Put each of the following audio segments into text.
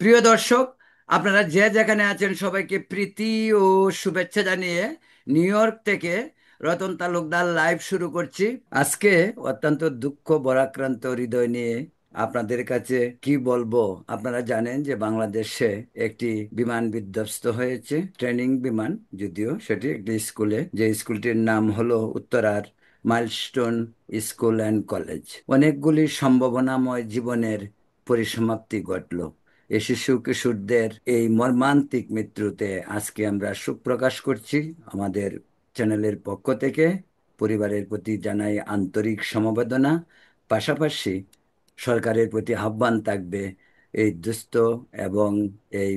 প্রিয় দর্শক, আপনারা যে যেখানে আছেন সবাইকে প্রীতি ও শুভেচ্ছা জানিয়ে নিউ ইয়র্ক থেকে রতন তালুকদার লাইভ শুরু করছি। আজকে অত্যন্ত দুঃখ ভারাক্রান্ত হৃদয় নিয়ে আপনাদের কাছে কি বলবো। আপনারা জানেন যে বাংলাদেশে একটি বিমান বিধ্বস্ত হয়েছে, ট্রেনিং বিমান, যদিও সেটি একটি স্কুলে, যে স্কুলটির নাম হলো উত্তরার মাইলস্টোন স্কুল অ্যান্ড কলেজ। অনেকগুলি সম্ভাবনাময় জীবনের পরিসমাপ্তি ঘটল এই শিশু কিশোরদের এই মর্মান্তিক মৃত্যুতে। আজকে আমরা শোক প্রকাশ করছি আমাদের চ্যানেলের পক্ষ থেকে। পরিবারের প্রতি জানাই আন্তরিক সমবেদনা। পাশাপাশি সরকারের প্রতি আহ্বান থাকবে এই দুস্থ এবং এই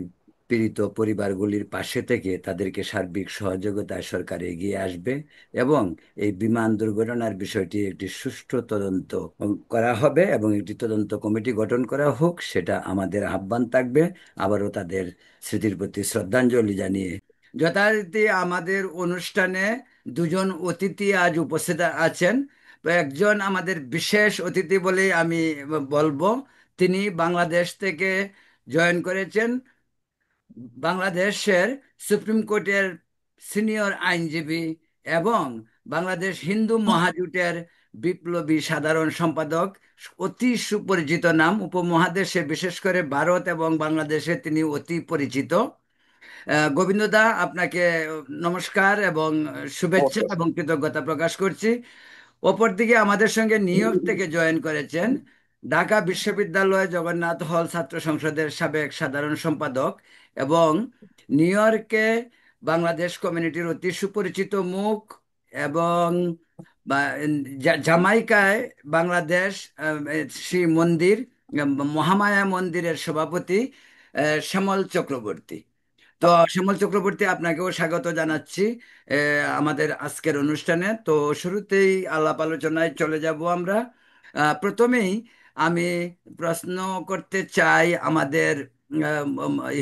পীড়িত পরিবারগুলির পাশে থেকে তাদেরকে সার্বিক সহযোগিতায় সরকার এগিয়ে আসবে এবং এই বিমান দুর্ঘটনার বিষয়টি একটি সুষ্ঠু তদন্ত করা হবে এবং একটি তদন্ত কমিটি গঠন করা হোক, সেটা আমাদের আহ্বান থাকবে। আবারও তাদের স্মৃতির প্রতি শ্রদ্ধাঞ্জলি জানিয়ে যথারীতি আমাদের অনুষ্ঠানে দুজন অতিথি আজ উপস্থিত আছেন। তো একজন আমাদের বিশেষ অতিথি বলেই আমি বলবো। তিনি বাংলাদেশ থেকে জয়েন করেছেন। বাংলাদেশের সুপ্রিম কোর্টের সিনিয়র আইনজীবী এবং বাংলাদেশ হিন্দু মহাজোটের বিপ্লবী সাধারণ সম্পাদক। অতি সুপরিচিত নাম, উপমহাদেশে বিশেষ করে ভারত এবং বাংলাদেশে তিনি অতি পরিচিত। গোবিন্দদা, আপনাকে নমস্কার এবং শুভেচ্ছা নমস্কার। এবং কৃতজ্ঞতা প্রকাশ করছি। অপরদিকে আমাদের সঙ্গে নিউ ইয়র্ক থেকে জয়েন করেছেন ঢাকা বিশ্ববিদ্যালয় জগন্নাথ হল ছাত্র সংসদের সাবেক সাধারণ সম্পাদক এবং নিউ ইয়র্কে বাংলাদেশ কমিউনিটির অতি সুপরিচিত মুখ এবং জামাইকায় বাংলাদেশ শ্রী মন্দির, মহামায়া মন্দিরের সভাপতি শ্যামল চক্রবর্তী। তো শ্যামল চক্রবর্তী, আপনাকেও স্বাগত জানাচ্ছি আমাদের আজকের অনুষ্ঠানে। তো শুরুতেই আলাপ আলোচনায় চলে যাব আমরা। প্রথমেই আমি প্রশ্ন করতে চাই আমাদের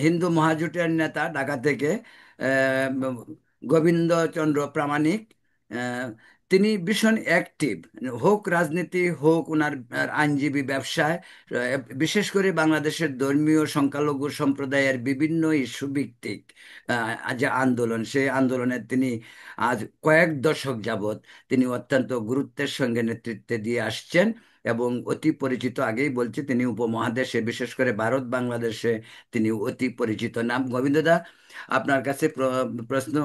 হিন্দু মহাজোটের নেতা ঢাকা থেকে গোবিন্দচন্দ্র প্রামাণিক। আহ, তিনি ভীষণ অ্যাক্টিভ, হোক রাজনীতি হোক ওনার আইনজীবী ব্যবসায়। বিশেষ করে বাংলাদেশের ধর্মীয় সংখ্যালঘু সম্প্রদায়ের বিভিন্ন ইস্যু ভিত্তিক যে আন্দোলন, সেই আন্দোলনের তিনি আজ কয়েক দশক যাবৎ তিনি অত্যন্ত গুরুত্বের সঙ্গে নেতৃত্বে দিয়ে আসছেন এবং অতি পরিচিত। আগেই বলছি, তিনি উপমহাদেশে বিশেষ করে ভারত বাংলাদেশে তিনি অতি পরিচিত নাম। গোবিন্দদা, আপনার কাছে প্রশ্ন,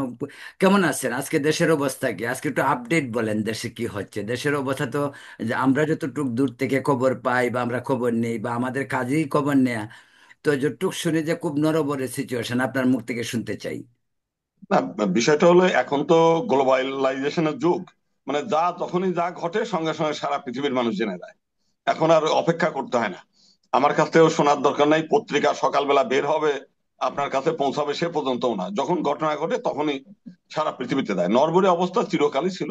কেমন আছেন? আজকে দেশের অবস্থা কি? আজকে একটু আপডেট বলেন, দেশে কি হচ্ছে। দেশের অবস্থা তো, যে আমরা যতটুক দূর থেকে খবর পাই বা আমরা খবর নেই বা আমাদের কাজেই খবর নেয়া, তো যতটুক শুনি যে খুব নড়বড়ে সিচুয়েশন। আপনার মুখ থেকে শুনতে চাই। না, বিষয়টা হলো এখন তো গ্লোবালাইজেশনের যুগ। মানে যা যখনই যা ঘটে সঙ্গে সঙ্গে সারা পৃথিবীর মানুষ জেনে যায়। এখন আর অপেক্ষা করতে হয় না। আমার কাছ থেকেও শোনার দরকার নাই, পত্রিকা সকালবেলা বের হবে, আপনার কাছে পৌঁছাবে সে পর্যন্তও না। যখন ঘটনা ঘটে তখনই সারা পৃথিবীতে দেয়। নরবরে অবস্থা চিরকালই ছিল,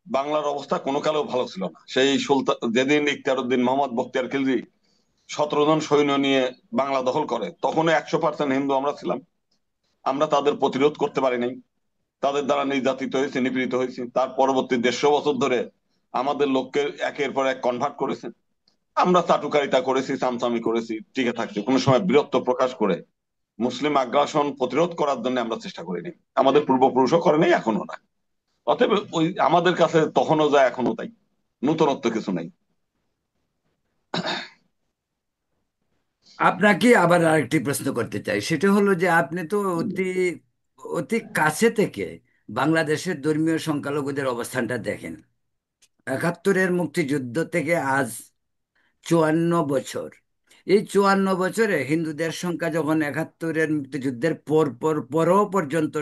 বাংলার অবস্থা কোনো কালেও ভালো ছিল না। সেই সুলতান যেদিন ইখতিয়ার উদ্দিন মোহাম্মদ বখতিয়ার খিলজি 17 জন সৈন্য নিয়ে বাংলা দখল করে, তখনও 100% হিন্দু আমরা ছিলাম। আমরা তাদের প্রতিরোধ করতে পারি নাই, তাদের দ্বারা নির্যাতিত হয়েছে, নিপীড়িত হয়েছে। তার পরবর্তী 150 বছর ধরে আমাদের লোককে একের পর এক কনভার্ট করেছে। আমরা চাটুকারিতা করেছি, চামচামি করেছি, টিকে থাকছি। কোনো সময় বীরত্ব প্রকাশ করে মুসলিম আগ্রাসন প্রতিরোধ করার জন্য আমরা চেষ্টা করিনি। আমাদের পূর্বপুরুষও করে নাই, এখনো না। অতএব ওই আমাদের কাছে তখনও যা এখনো তাই, নূতনত্ব কিছু নেই। আপনাকে আবার আরেকটি প্রশ্ন করতে চাই, সেটা হলো যে আপনি তো অতি অতি কাছে থেকে বাংলাদেশের ধর্মীয় সংখ্যালঘুদের অবস্থানটা দেখেন। 71-এর মুক্তিযুদ্ধ থেকে আজ 54 বছর। এই 54 বছরে হিন্দুদের সংখ্যা যখন 71-এর মুক্তিযুদ্ধের পরও পর্যন্ত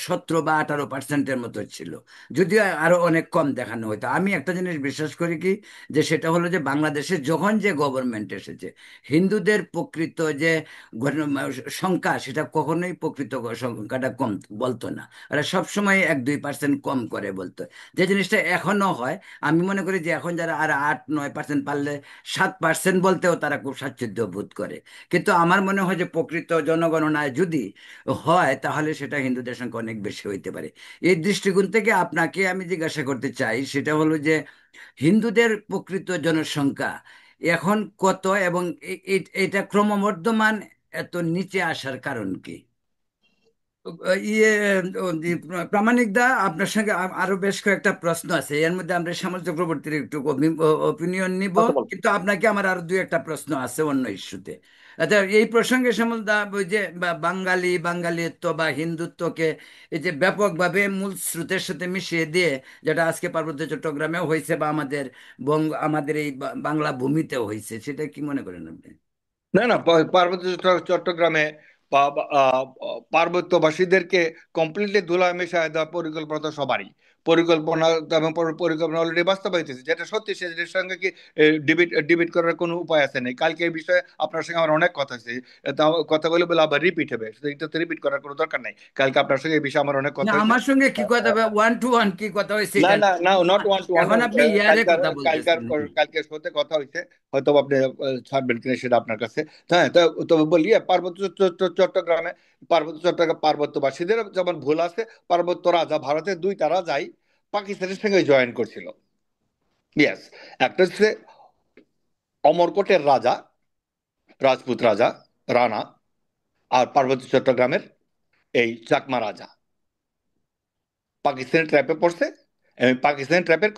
17 বা 18% মতো ছিল, যদিও আরো অনেক কম দেখানো হতো। আমি একটা জিনিস বিশ্বাস করি কি, যে সেটা হলো যে বাংলাদেশে যখন যে গভর্নমেন্ট এসেছে, হিন্দুদের প্রকৃত যে সংখ্যা, সেটা কখনোই প্রকৃত সংখ্যাটা কম বলতো না। ওরা সবসময় 1-2% কম করে বলতো। যে জিনিসটা এখনো হয়। আমি মনে করি যে এখন যারা আর 8-9% পারলে 7% বলতেও তারা খুব স্বাচ্ছন্দ্য বোধ করে। কিন্তু আমার মনে হয় যে প্রকৃত জনগণনায় যদি হয় তাহলে সেটা হিন্দুদের সংখ্যা অনেক বেশি হইতে পারে। এই দৃষ্টিকোণ থেকে আপনাকে আমি জিজ্ঞাসা করতে চাই, সেটা হলো যে হিন্দুদের প্রকৃত জনসংখ্যা এখন কত, এবং এটা ক্রমবর্ধমান এত নিচে আসার কারণ কি? ইয়ে প্রামাণিক দা, আপনার সঙ্গে আরো বেশ কয়েকটা প্রশ্ন আছে, এর মধ্যে আমরা শ্যামল চক্রবর্তীর একটু অপিনিয়ন নিব, আচ্ছা বল। কিন্তু আপনাকে আমার আরো দুই একটা প্রশ্ন আছে অন্য ইস্যুতে। আচ্ছা, এই প্রসঙ্গে শ্যামল দা, ওই যে বাঙালিত্ব বা হিন্দুত্বকে এই যে ব্যাপকভাবে মূল স্রোতের সাথে মিশিয়ে দিয়ে, যেটা আজকে পার্বত্য চট্টগ্রামেও হয়েছে বা আমাদের এই বাংলা ভূমিতেও হয়েছে, সেটা কি মনে করেন আপনি? না না, পার্বত্য চট্টগ্রামে পার্বত্যবাসীদেরকে কমপ্লিটলি ধুলায় মিশায় দেওয়ার পরিকল্পনা তো সবারই। পরিকল্পনা এবং পরিকল্পনা অলরেডি বাস্তবায়িতেছে, যেটা সত্যি সেটার সঙ্গে কি ডিবেট ডিবেট করার কোনো উপায় আছে নেই। কালকে এই বিষয়ে আপনার সঙ্গে আমার অনেক কথা হয়েছে, কথাগুলো বলে আবার রিপিট হবে, এটা রিপিট করার কোনো দরকার নাই। কালকে আপনার সঙ্গে এই বিষয়ে আমার অনেক না, কথা হয়েছে। আমার সঙ্গে কি কথা, ওয়ান টু ওয়ান কি কথা হয়েছে না এটা না না, নট নিয়ে। One two one. এখন আপনি ইয়ারে কালকার কথা কালকার বলতেছেন। কালকের শোতে কথা হয়েছে, হয়তো আপনি ছাড়বেন কিনা সেটা আপনার কাছে। হ্যাঁ, তবে বলি পার্বত্য চট্টগ্রামে পার্বত্যবাসীদের যেমন ভুল আছে। পার্বত্য রাজা, ভারতের দুইটা রাজাই পাকিস্তানের সঙ্গে জয়েন করছিল। ইয়েস, একটা হচ্ছে অমরকোটের রাজা, রাজপুত রাজা রানা, আর পার্বত্য চট্টগ্রামের এই চাকমা রাজা পাকিস্তানের ট্র্যাপে পড়ছে। এবং পাকিস্তানের ট্র্যাপের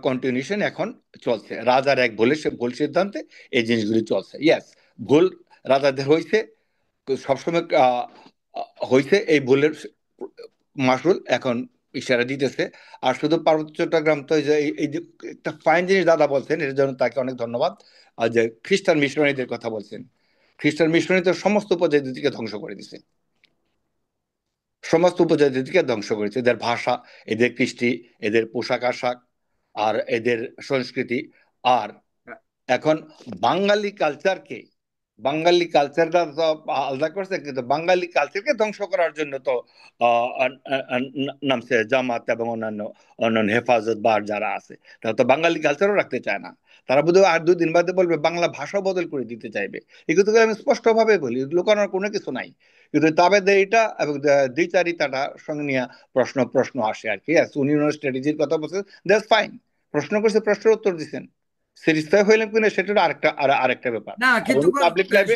কন্টিনিউশন এখন চলছে। রাজার এক ভুল সিদ্ধান্তে এই জিনিসগুলি চলছে। ইয়েস, ভুল রাজাদের হয়েছে, সবসময় হয়েছে। এই ভুলের মাসুল এখন ইশারা দিতেছে। আর শুধু পার্বত্য চট্টগ্রাম তো, এই যে এই যে একটা ফাইন জিনিস দাদা বলছেন, এর জন্য তাকে অনেক ধন্যবাদ। আর যে খ্রিস্টান মিশনারিদের কথা বলছেন, খ্রিস্টান মিশনারি তো সমস্ত উপজাতিকে ধ্বংস করে দিছে, সমস্ত উপজাতিকে ধ্বংস করেছে। এদের ভাষা, এদের কৃষ্টি, এদের পোশাক আশাক, আর এদের সংস্কৃতি। আর এখন বাঙালি কালচারকে, বাঙালি কালচারটা তো আলাদা করছে, কিন্তু বাঙালি কালচারকে ধ্বংস করার জন্য তো নামছে জামাত এবং অন্যান্য অন্যান্য হেফাজত বার যারা আছে। তারা তো বাঙালি কালচারও রাখতে চায় না। তারা বোধহয় আর 2 দিন বাদে বলবে বাংলা ভাষা বদল করে দিতে চাইবে। এগুলো তো আমি স্পষ্ট ভাবে বলি, লুকানোর কোনো কিছু নাই। কিন্তু তাবেদে এটা এবং দ্বিচারিতাটা সঙ্গে নিয়ে প্রশ্ন প্রশ্ন আসে আর কি। উনি ওনার স্ট্র্যাটেজির কথা বলছেন, দ্যাটস ফাইন। প্রশ্ন করছে, প্রশ্নের উত্তর দিচ্ছেন, স্যাটিসফাই হইলেন কিনা সেটা আরেকটা ব্যাপার। না, আর কিন্তু উনি পাবলিক লাইভে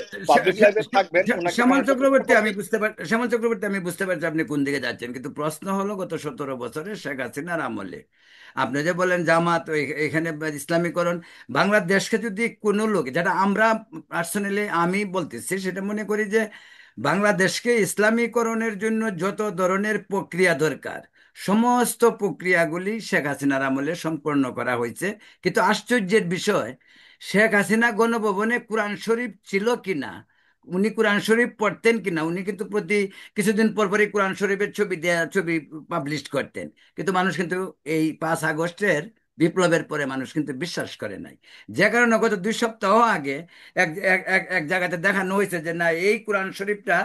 থাকবেন, ওনাকে শ্যামল মাইন্ড করতে চক্রবর্তী, পারবেন। শ্যামল চক্রবর্তী, আমি বুঝতে পারছি আপনি কোন দিকে যাচ্ছেন, কিন্তু প্রশ্ন হলো গত 17 বছরে শেখ হাসিনার আমলে আপনি যে বলেন জামাত এখানে ইসলামীকরণ, বাংলাদেশকে যদি কোনো লোক, যেটা আমরা পার্সোনালি আমি বলতেছি, সেটা মনে করি যে বাংলাদেশকে ইসলামীকরণের জন্য যত ধরনের প্রক্রিয়া দরকার, সমস্ত প্রক্রিয়াগুলি শেখ হাসিনার আমলে সম্পন্ন করা হয়েছে। কিন্তু আশ্চর্যের বিষয়, শেখ হাসিনা গণভবনে কোরআন শরীফ ছিল কিনা, উনি কোরআন শরীফ পড়তেন কিনা, উনি কিন্তু প্রতি কিছুদিন পর পরই কোরআন শরীফের ছবি পাবলিশ করতেন, কিন্তু মানুষ কিন্তু এই 5 আগস্টের বিপ্লবের পরে মানুষ কিন্তু বিশ্বাস করে নাই। যে কারণে গত 2 সপ্তাহ আগে এক এক এক- এক জায়গাতে দেখানো হয়েছে যে না, এই কোরআন শরীফটা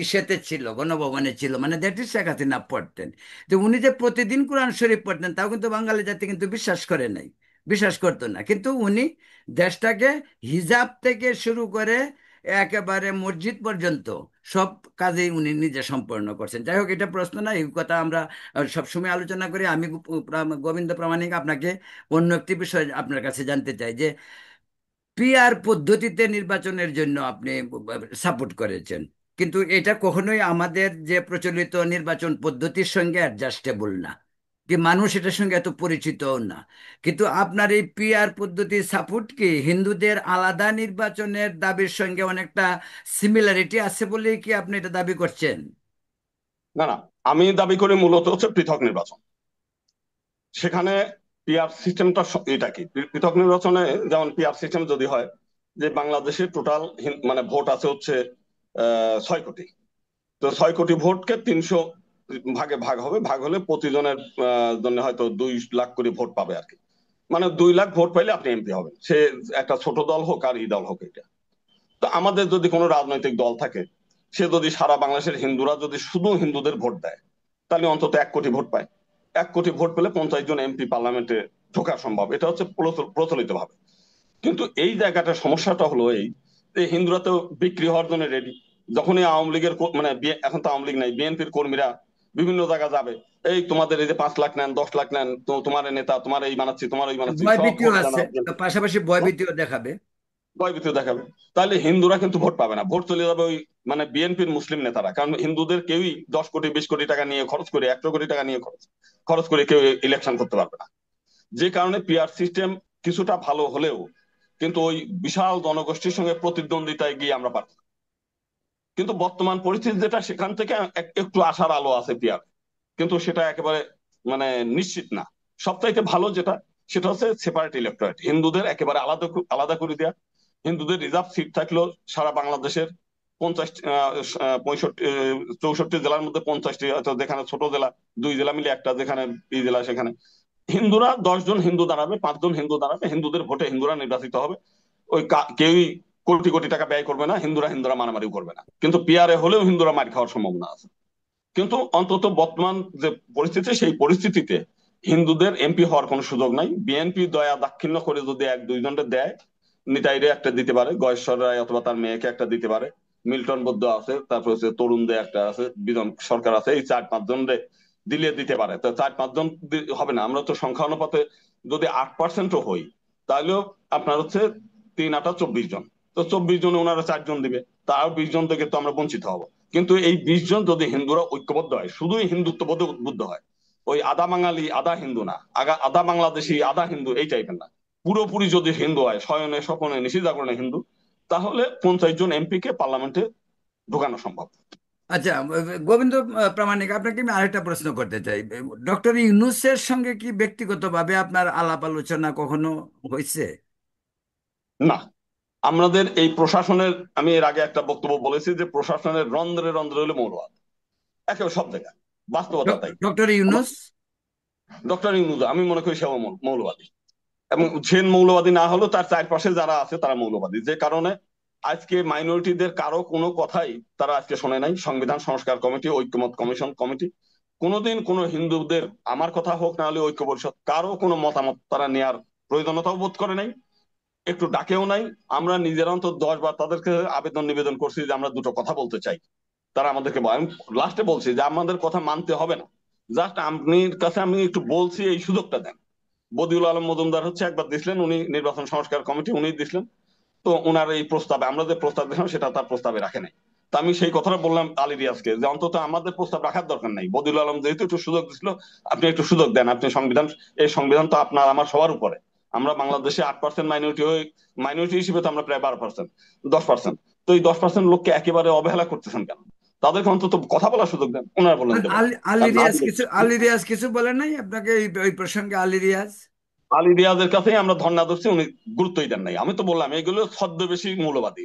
ইসেতে ছিল, গণভবনে ছিল, মানে দ্যাট ইজ শেখ হাসিনা পড়তেন। তো উনি যে প্রতিদিন কোরআন শরীফ পড়তেন তাও কিন্তু বাঙালি জাতি কিন্তু বিশ্বাস করে নাই, বিশ্বাস করতো না। কিন্তু উনি দেশটাকে হিজাব থেকে শুরু করে একেবারে মসজিদ পর্যন্ত সব কাজেই উনি নিজে সম্পন্ন করছেন। যাই হোক, এটা প্রশ্ন না, এই কথা আমরা সবসময় আলোচনা করি। আমি গোবিন্দ প্রামাণিক, আপনাকে অন্য একটি বিষয় আপনার কাছে জানতে চাই যে পিআর পদ্ধতিতে নির্বাচনের জন্য আপনি সাপোর্ট করেছেন, কিন্তু এটা কখনোই আমাদের যে প্রচলিত নির্বাচন পদ্ধতির সঙ্গে অ্যাডজাস্টেবল না, কি মানুষ এটার সঙ্গে এত পরিচিতও না। কিন্তু আপনার এই পিআর পদ্ধতি সাপোর্ট কি হিন্দুদের আলাদা নির্বাচনের দাবির সঙ্গে অনেকটা সিমিলারিটি আছে বলেই কি আপনি এটা দাবি করছেন? না না, আমি দাবি করি মূলত হচ্ছে পৃথক নির্বাচন। সেখানে পিআর সিস্টেমটা এটা কি, পৃথক নির্বাচনে যেমন পিআর সিস্টেম যদি হয় যে বাংলাদেশে টোটাল মানে ভোট আছে হচ্ছে 6 কোটি। তো 6 কোটি ভোটকে 300 ভাগে ভাগ হবে, ভাগ হলে প্রতিজনের জন্য হয়তো 2 লাখ করে ভোট পাবে আর কি। মানে 2 লাখ ভোট পাইলে আপনি এমপি হবেন, সে একটা ছোট দল হোক আর ই দল হোক এটা। তো আমাদের যদি কোনো রাজনৈতিক দল থাকে, সে যদি সারা বাংলাদেশের হিন্দুরা যদি শুধু হিন্দুদের ভোট দেয়, তাহলে অন্তত 1 কোটি ভোট পায়। 1 কোটি ভোট পেলে 50 জন এমপি পার্লামেন্টে ঢোকা সম্ভব, এটা হচ্ছে প্রচলিত ভাবে। কিন্তু এই জায়গাটা সমস্যাটা হলো এই যে হিন্দুরা তো বিক্রি হওয়ার জন্য রেডি। যখনই আওয়ামী লীগের মানে এখন তো আওয়ামী লীগ নাই, বিএনপির কর্মীরা বিভিন্ন জায়গা যাবে, এই তোমাদের এই যে 5 লাখ নেন, 10 লাখ নেন, তো তোমার নেতা, তোমার এই বানাচ্ছি, তোমার ওই বানাচ্ছি, সব ভয়ভীতিও ভোট দেন আছে, বিএনপি। পাশাপাশি ভয়ভীতিও দেখাবে। ভয়ভীতি দেখাবে। তাহলে হিন্দুরা কিন্তু ভোট পাবে না, ভোট চলে যাবে ওই মানে বিএনপির মুসলিম নেতারা। কারণ হিন্দুদের কেউই 10 কোটি 20 কোটি টাকা নিয়ে খরচ করে, 100 কোটি টাকা নিয়ে খরচ খরচ করে কেউ ইলেকশন করতে পারবে না। যে কারণে পিআর সিস্টেম কিছুটা ভালো হলেও কিন্তু ওই বিশাল জনগোষ্ঠীর সঙ্গে প্রতিদ্বন্দ্বিতায় গিয়ে আমরা পারবো না। কিন্তু বর্তমান পরিস্থিতি যেটা, সেখান থেকে একটু আশার আলো আছে পিআর, কিন্তু সেটা একেবারে মানে নিশ্চিত না। সবচাইতে ভালো যেটা, সেটা হচ্ছে সেপারেট ইলেকটোরেট, হিন্দুদের একেবারে আলাদা আলাদা করে দেওয়া। হিন্দুদের রিজার্ভ সিট থাকলেও সারা বাংলাদেশের 65 65 64 জেলার মধ্যে 50টি, হয়তো যেখানে ছোট জেলা 2 জেলা মিলে একটা, যেখানে এই জেলা সেখানে হিন্দুরা 10 জন হিন্দু দাঁড়াবে, 5 জন হিন্দু দাঁড়াবে, হিন্দুদের ভোটে হিন্দুরা নির্বাচিত হবে। ওই কেউই কোটি কোটি টাকা ব্যয় করবে না, হিন্দুরা হিন্দুরা মারামারিও করবে না। কিন্তু পিয়ারে হলেও হিন্দুরা মার খাওয়ার সম্ভাবনা আছে। কিন্তু অন্তত বর্তমান যে পরিস্থিতি, সেই পরিস্থিতিতে হিন্দুদের এমপি হওয়ার কোনো সুযোগ নাই। বিএনপি দয়া দাক্ষিণ্য করে যদি 1 2 জনকে দেয়, নিতাইরে একটা দিতে পারে, গয়েশ্বর রায় অথবা তার মেয়েকে একটা দিতে পারে, মিল্টন বৈদ্য আছে, তারপর হচ্ছে তরুণ দে একটা আছে, বিজন সরকার আছে, এই 4 5 জন দিলে দিতে পারে। তো 4 5 জন হবে না, আমরা তো সংখ্যা অনুপাতে যদি 8%ও হই, তাহলেও আপনার হচ্ছে 3 8 24 জন। তো 24 জনে ওনারা 4 জন দিবে, তার 20 জন থেকে তো আমরা বঞ্চিত হব। কিন্তু এই 20 জন যদি হিন্দুরা ঐক্যবদ্ধ হয়, শুধুই হিন্দুত্ব বোধে উদ্বুদ্ধ হয়, ওই আধা বাঙালি আধা হিন্দু না, আধা বাংলাদেশি আধা হিন্দু এই টাইপের না, পুরোপুরি যদি হিন্দু হয়, শয়নে স্বপনে নিশিজাগরণে হিন্দু, তাহলে 50 জন এমপি কে পার্লামেন্টে ঢোকানো সম্ভব। আচ্ছা, গোবিন্দ প্রামাণিক, আপনাকে আমি আরেকটা প্রশ্ন করতে চাই। ডক্টর ইউনূসের সঙ্গে কি ব্যক্তিগতভাবে আপনার আলাপ আলোচনা কখনো হয়েছে? না, আমাদের এই প্রশাসনের, আমি এর আগে একটা বক্তব্য বলেছি যে প্রশাসনের রন্ধ্রে রন্ধ্রে হলে মৌলবাদ, একেবারে সব জায়গায়, বাস্তবতা তাই। ডক্টর ইউনূস? ডক্টর ইউনূস আমি মনে করি সেও মৌলবাদী, এবং সে মৌলবাদী না হলেও তার চারপাশে যারা আছে তারা মৌলবাদী। যে কারণে আজকে মাইনরিটিদের কারো কোনো কথাই তারা আজকে শোনে নাই। সংবিধান সংস্কার কমিটি, ঐক্যমত কমিশন কমিটি, কোনোদিন কোনো হিন্দুদের, আমার কথা হোক না হলে ঐক্য পরিষদ, কারো কোনো মতামত তারা নেয়ার প্রয়োজনীয়তাও বোধ করে নাই, একটু ডাকেও নাই। আমরা নিজেরা অন্তত 10 বার তাদেরকে আবেদন নিবেদন করছি যে আমরা দুটো কথা বলতে চাই, তারা আমাদেরকে আমি লাস্টে বলছি যে আমাদের কথা মানতে হবে না, জাস্ট আপনার কাছে আমি একটু বলছি, এই সুযোগটা দেন। বদিউল আলম মজুমদার হচ্ছে একবার দিছিলেন, উনি নির্বাচন সংস্কার কমিটি উনি দিছিলেন, তো ওনার এই প্রস্তাবে, আমরা যে প্রস্তাব দিলাম সেটা তার প্রস্তাবে রাখে নাই। তা আমি সেই কথাটা বললাম আলী রিয়াজকে যে অন্তত আমাদের প্রস্তাব রাখার দরকার নাই, বদিউল আলম যেহেতু একটু সুযোগ দিছিল, আপনি একটু সুযোগ দেন। আপনি সংবিধান, এই সংবিধান তো আপনার আমার সবার উপরে। আমরা বাংলাদেশে 8% মাইনরিটি হয়ে, মাইনরিটি হিসেবে তো আমরা প্রায় 12%, 10%। তো এই 10% লোককে একেবারে অবহেলা করতেছেন কেন? তাদেরকে অন্তত কথা বলার সুযোগ দেন। ওনারা বললেন দেবো না, আলী আর না রিয়াজ দিলে কিছু, আলী রিয়াজ কিছু বলে নাই আপনাকে এই প্রসঙ্গে? আলী রিয়াজ? আলী রিয়াজের কাছেই আমরা ধর্ণা ধরছি, উনি গুরুত্বই দেন নাই। আমি তো বললাম এগুলো ছদ্মবেশী মৌলবাদী,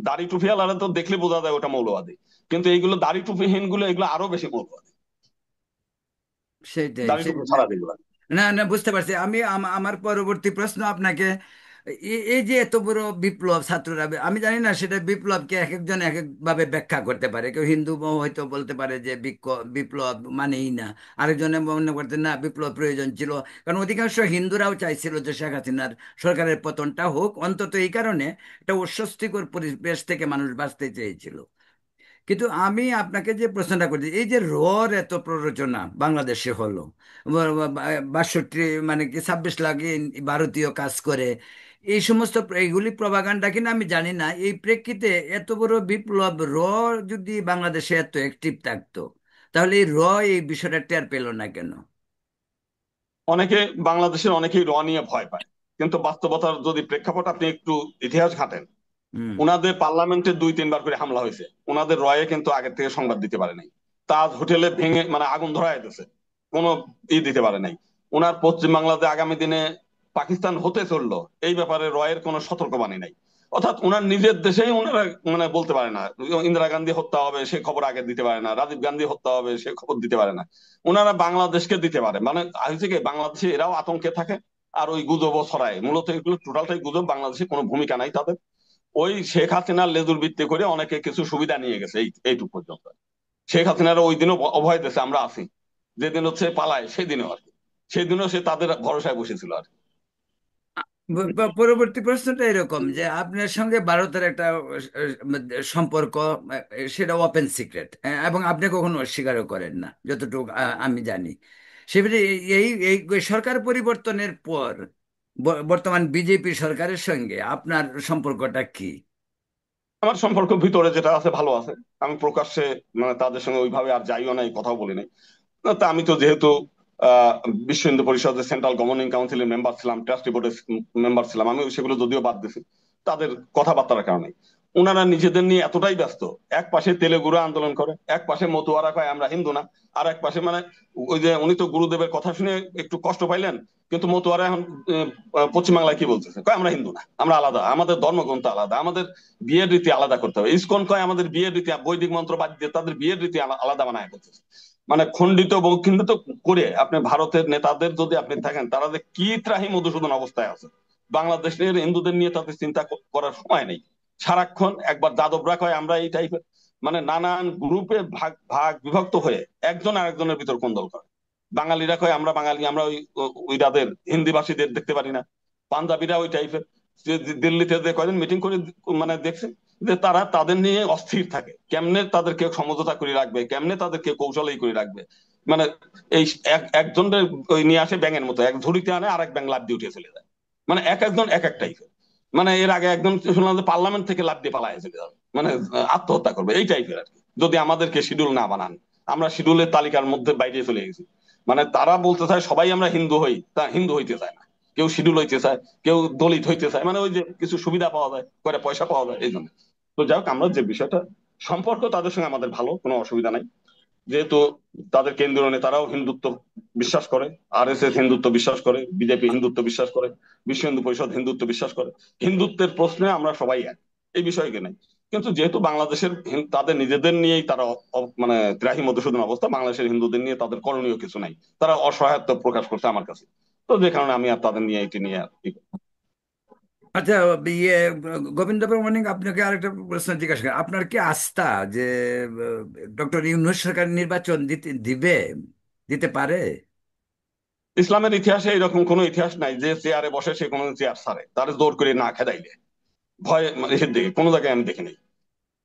দাড়ি টুপিওয়ালারা তো দেখলে বোঝা যায় ওটা মৌলবাদী, কিন্তু এইগুলো দাড়ি টুপিহীন গুলো এগুলো আরো বেশি মৌলবাদী, সেটাই দাড়ি টুপি না, ছাড়া যেগুলো। না না, বুঝতে পারছি আমি। আমার পরবর্তী প্রশ্ন আপনাকে, এই যে এত বড় বিপ্লব ছাত্ররা, আমি জানি না সেটা বিপ্লবকে এক একজন এক একভাবে ব্যাখ্যা করতে পারে। কেউ হিন্দু হয়তো বলতে পারে যে বিপ্লব মানেই না, আরেকজনে মনে করতেন না বিপ্লব প্রয়োজন ছিল, কারণ অধিকাংশ হিন্দুরাও চাইছিল যে শেখ হাসিনার সরকারের পতনটা হোক, অন্তত এই কারণে একটা অস্বস্তিকর পরিবেশ থেকে মানুষ বাঁচতে চেয়েছিল। কিন্তু আমি আপনাকে যে প্রশ্নটা করছি, এই যে এত প্ররোচনা বাংলাদেশে হলো, 62 মানে কি 26 লাখ ভারতীয় কাজ করে, এই সমস্ত এইগুলি প্রপাগান্ডা কিনা আমি জানি না। এই প্রেক্ষিতে এত বড় বিপ্লব, যদি বাংলাদেশে এত অ্যাক্টিভ থাকতো, তাহলে এই এই বিষয়টা টের পেল না কেন? অনেকে, বাংলাদেশের অনেকেই নিয়ে ভয় পায়, কিন্তু বাস্তবতার যদি প্রেক্ষাপট আপনি একটু ইতিহাস ঘাটেন, হুম। উনাদের পার্লামেন্টে 2 3 বার করে হামলা হয়েছে, উনাদের রয়ে কিন্তু আগের থেকে সংবাদ দিতে পারে নাই। তাজ হোটেলে ভেঙে মানে আগুন ধরায় দিয়েছে, কোনো দিতে পারে নাই। উনার পশ্চিম বাংলাতে আগামী দিনে পাকিস্তান হতে চললো, এই ব্যাপারে রয়ের কোনো সতর্কবাণী নাই। অর্থাৎ উনার নিজের দেশেই উনারা মানে বলতে পারে না, ইন্দিরা গান্ধী হত্যা হবে সে খবর আগে দিতে পারে না, রাজীব গান্ধী হত্যা হবে সে খবর দিতে পারে না। উনারা বাংলাদেশকে দিতে পারে, মানে হয়েছে কি, বাংলাদেশে এরাও আতঙ্কে থাকে আর ওই গুজবও ছড়ায়। মূলত এগুলো টোটালটাই গুজব, বাংলাদেশে কোনো ভূমিকা নাই তাদের। ওই শেখ হাসিনার লেজুর ভিত্তি করে অনেকে কিছু সুবিধা নিয়ে গেছে, এইটুকু পর্যন্ত। শেখ হাসিনার ওই দিনও অভয় দিয়েছে, আমরা আছি, যেদিন হচ্ছে পালায় সেদিনও আর কি, সেদিনও সে তাদের ভরসায় বসেছিল আর কি। পরবর্তী প্রশ্নটা এরকম যে আপনার সঙ্গে ভারতের একটা সম্পর্ক, সেটা ওপেন সিক্রেট, এবং আপনি কখনো অস্বীকারও করেন না যতটুকু আমি জানি। সেবারে এই এই এই সরকার পরিবর্তনের পর বর্তমান বিজেপি সরকারের সঙ্গে আপনার সম্পর্কটা কি? আমার সম্পর্ক ভিতরে যেটা আছে ভালো আছে। আমি প্রকাশ্যে মানে তাদের সঙ্গে ওইভাবে আর যাইও নাই, কথাও বলি নাই। না, তা আমি তো যেহেতু আহ বিশ্ব হিন্দু পরিষদের সেন্ট্রাল গভর্নিং কাউন্সিলের মেম্বার ছিলাম, ট্রাস্টি বোর্ডের মেম্বার ছিলাম, আমি সেগুলো যদিও বাদ দিছি তাদের কথাবার্তার কারণে। ওনারা নিজেদের নিয়ে এতটাই ব্যস্ত, এক পাশে তেলেগুড়া আন্দোলন করে, এক পাশে মতুয়ারা কয় আমরা হিন্দু না, আর এক পাশে মানে ওই যে উনি তো গুরুদেবের কথা শুনে একটু কষ্ট পাইলেন, কিন্তু মতুয়ারা এখন পশ্চিমবাংলায় কি বলতেছে, কয় আমরা হিন্দু না, আমরা আলাদা, আমাদের ধর্মগ্রন্থ আলাদা, আমাদের বিয়ের রীতি আলাদা করতে হবে। ইসকন কয় আমাদের বিয়ের রীতি, বৈদিক মন্ত্র বাদ দিয়ে তাদের বিয়ের রীতি আলাদা বানায় করতেছে। মানে খণ্ডিত বৌখিন্ডিত করে আপনি ভারতের নেতাদের যদি আপনি থাকেন, তারা যে কি ত্রাহি মধুসূদন অবস্থায় আছে, বাংলাদেশের হিন্দুদের নিয়ে তাদের চিন্তা করার সময় নেই। সারাক্ষণ একবার যাদবরা কয় আমরা এই টাইপের, মানে নানান গ্রুপে ভাগ ভাগ বিভক্ত হয়ে একজন আরেকজনের ভিতর কোন্দল করে। বাঙালিরা কয় আমরা বাঙালি, আমরা ওইরাদের হিন্দিভাষীদের দেখতে পারি না। পাঞ্জাবিরা ওই টাইপের। দিল্লিতে যে কয়দিন মিটিং করে মানে দেখছে যে তারা তাদের নিয়ে অস্থির থাকে, কেমনে তাদেরকে সমঝোতা করে রাখবে, কেমনে তাদেরকে কৌশলী করে রাখবে। মানে এই একজনের ওই নিয়ে আসে ব্যাঙের মতো, এক ঝুড়িতে আনে আর এক ব্যাঙ লাফ দিয়ে উঠে চলে যায়। মানে এক একজন এক এক টাইপের। মানে এর আগে একজন শুনলাম যে পার্লামেন্ট থেকে লাফ দিয়ে পালায় চলে যাবে, মানে আত্মহত্যা করবে, এই টাইপের আর কি, যদি আমাদেরকে শিডিউল না বানান। আমরা শিডিউলের তালিকার মধ্যে বাইরে চলে গেছি। মানে তারা বলতে চায় সবাই আমরা হিন্দু হই, তা হিন্দু হইতে চায় না। কেউ শিডিউল হইতে চায়, কেউ দলিত হইতে চায়, মানে ওই যে কিছু সুবিধা পাওয়া যায়, করে পয়সা পাওয়া যায়, এই জন্য। তো যাই হোক, আমরা যে বিষয়টা সম্পর্ক তাদের সঙ্গে আমাদের ভালো, কোনো অসুবিধা নাই। যেহেতু তাদের কেন্দ্রীয় নেতারাও হিন্দুত্ব বিশ্বাস করে, আরএসএস হিন্দুত্ব বিশ্বাস করে, বিজেপি হিন্দুত্ব বিশ্বাস করে, বিশ্ব হিন্দু পরিষদ হিন্দুত্ব বিশ্বাস করে। হিন্দুত্বের প্রশ্নে আমরা সবাই এক, এই বিষয়ে কি নাই। কিন্তু যেহেতু বাংলাদেশের তাদের নিজেদের নিয়েই তারা মানে ত্রাহি মধুসূদন অবস্থা, বাংলাদেশের হিন্দুদের নিয়ে তাদের করণীয় কিছু নাই, তারা অসহায়ত্ব প্রকাশ করছে আমার কাছে। তো যে কারণে আমি আর তাদের নিয়ে এটি নিয়ে আর আচ্ছা, ইয়ে গোবিন্দ প্রামাণিক, আপনাকে আরেকটা প্রশ্ন জিজ্ঞাসা করি। আপনার কি আস্থা যে ডক্টর ইউনূস সরকার নির্বাচন দিবে, দিতে পারে? ইসলামের ইতিহাসে এরকম কোনো ইতিহাস নাই যে চেয়ারে বসে সে কোনো চেয়ার ছাড়ে, তার জোর করে না খেদাইলে। ভয় মানে এর দিকে কোনো জায়গায় আমি দেখিনি।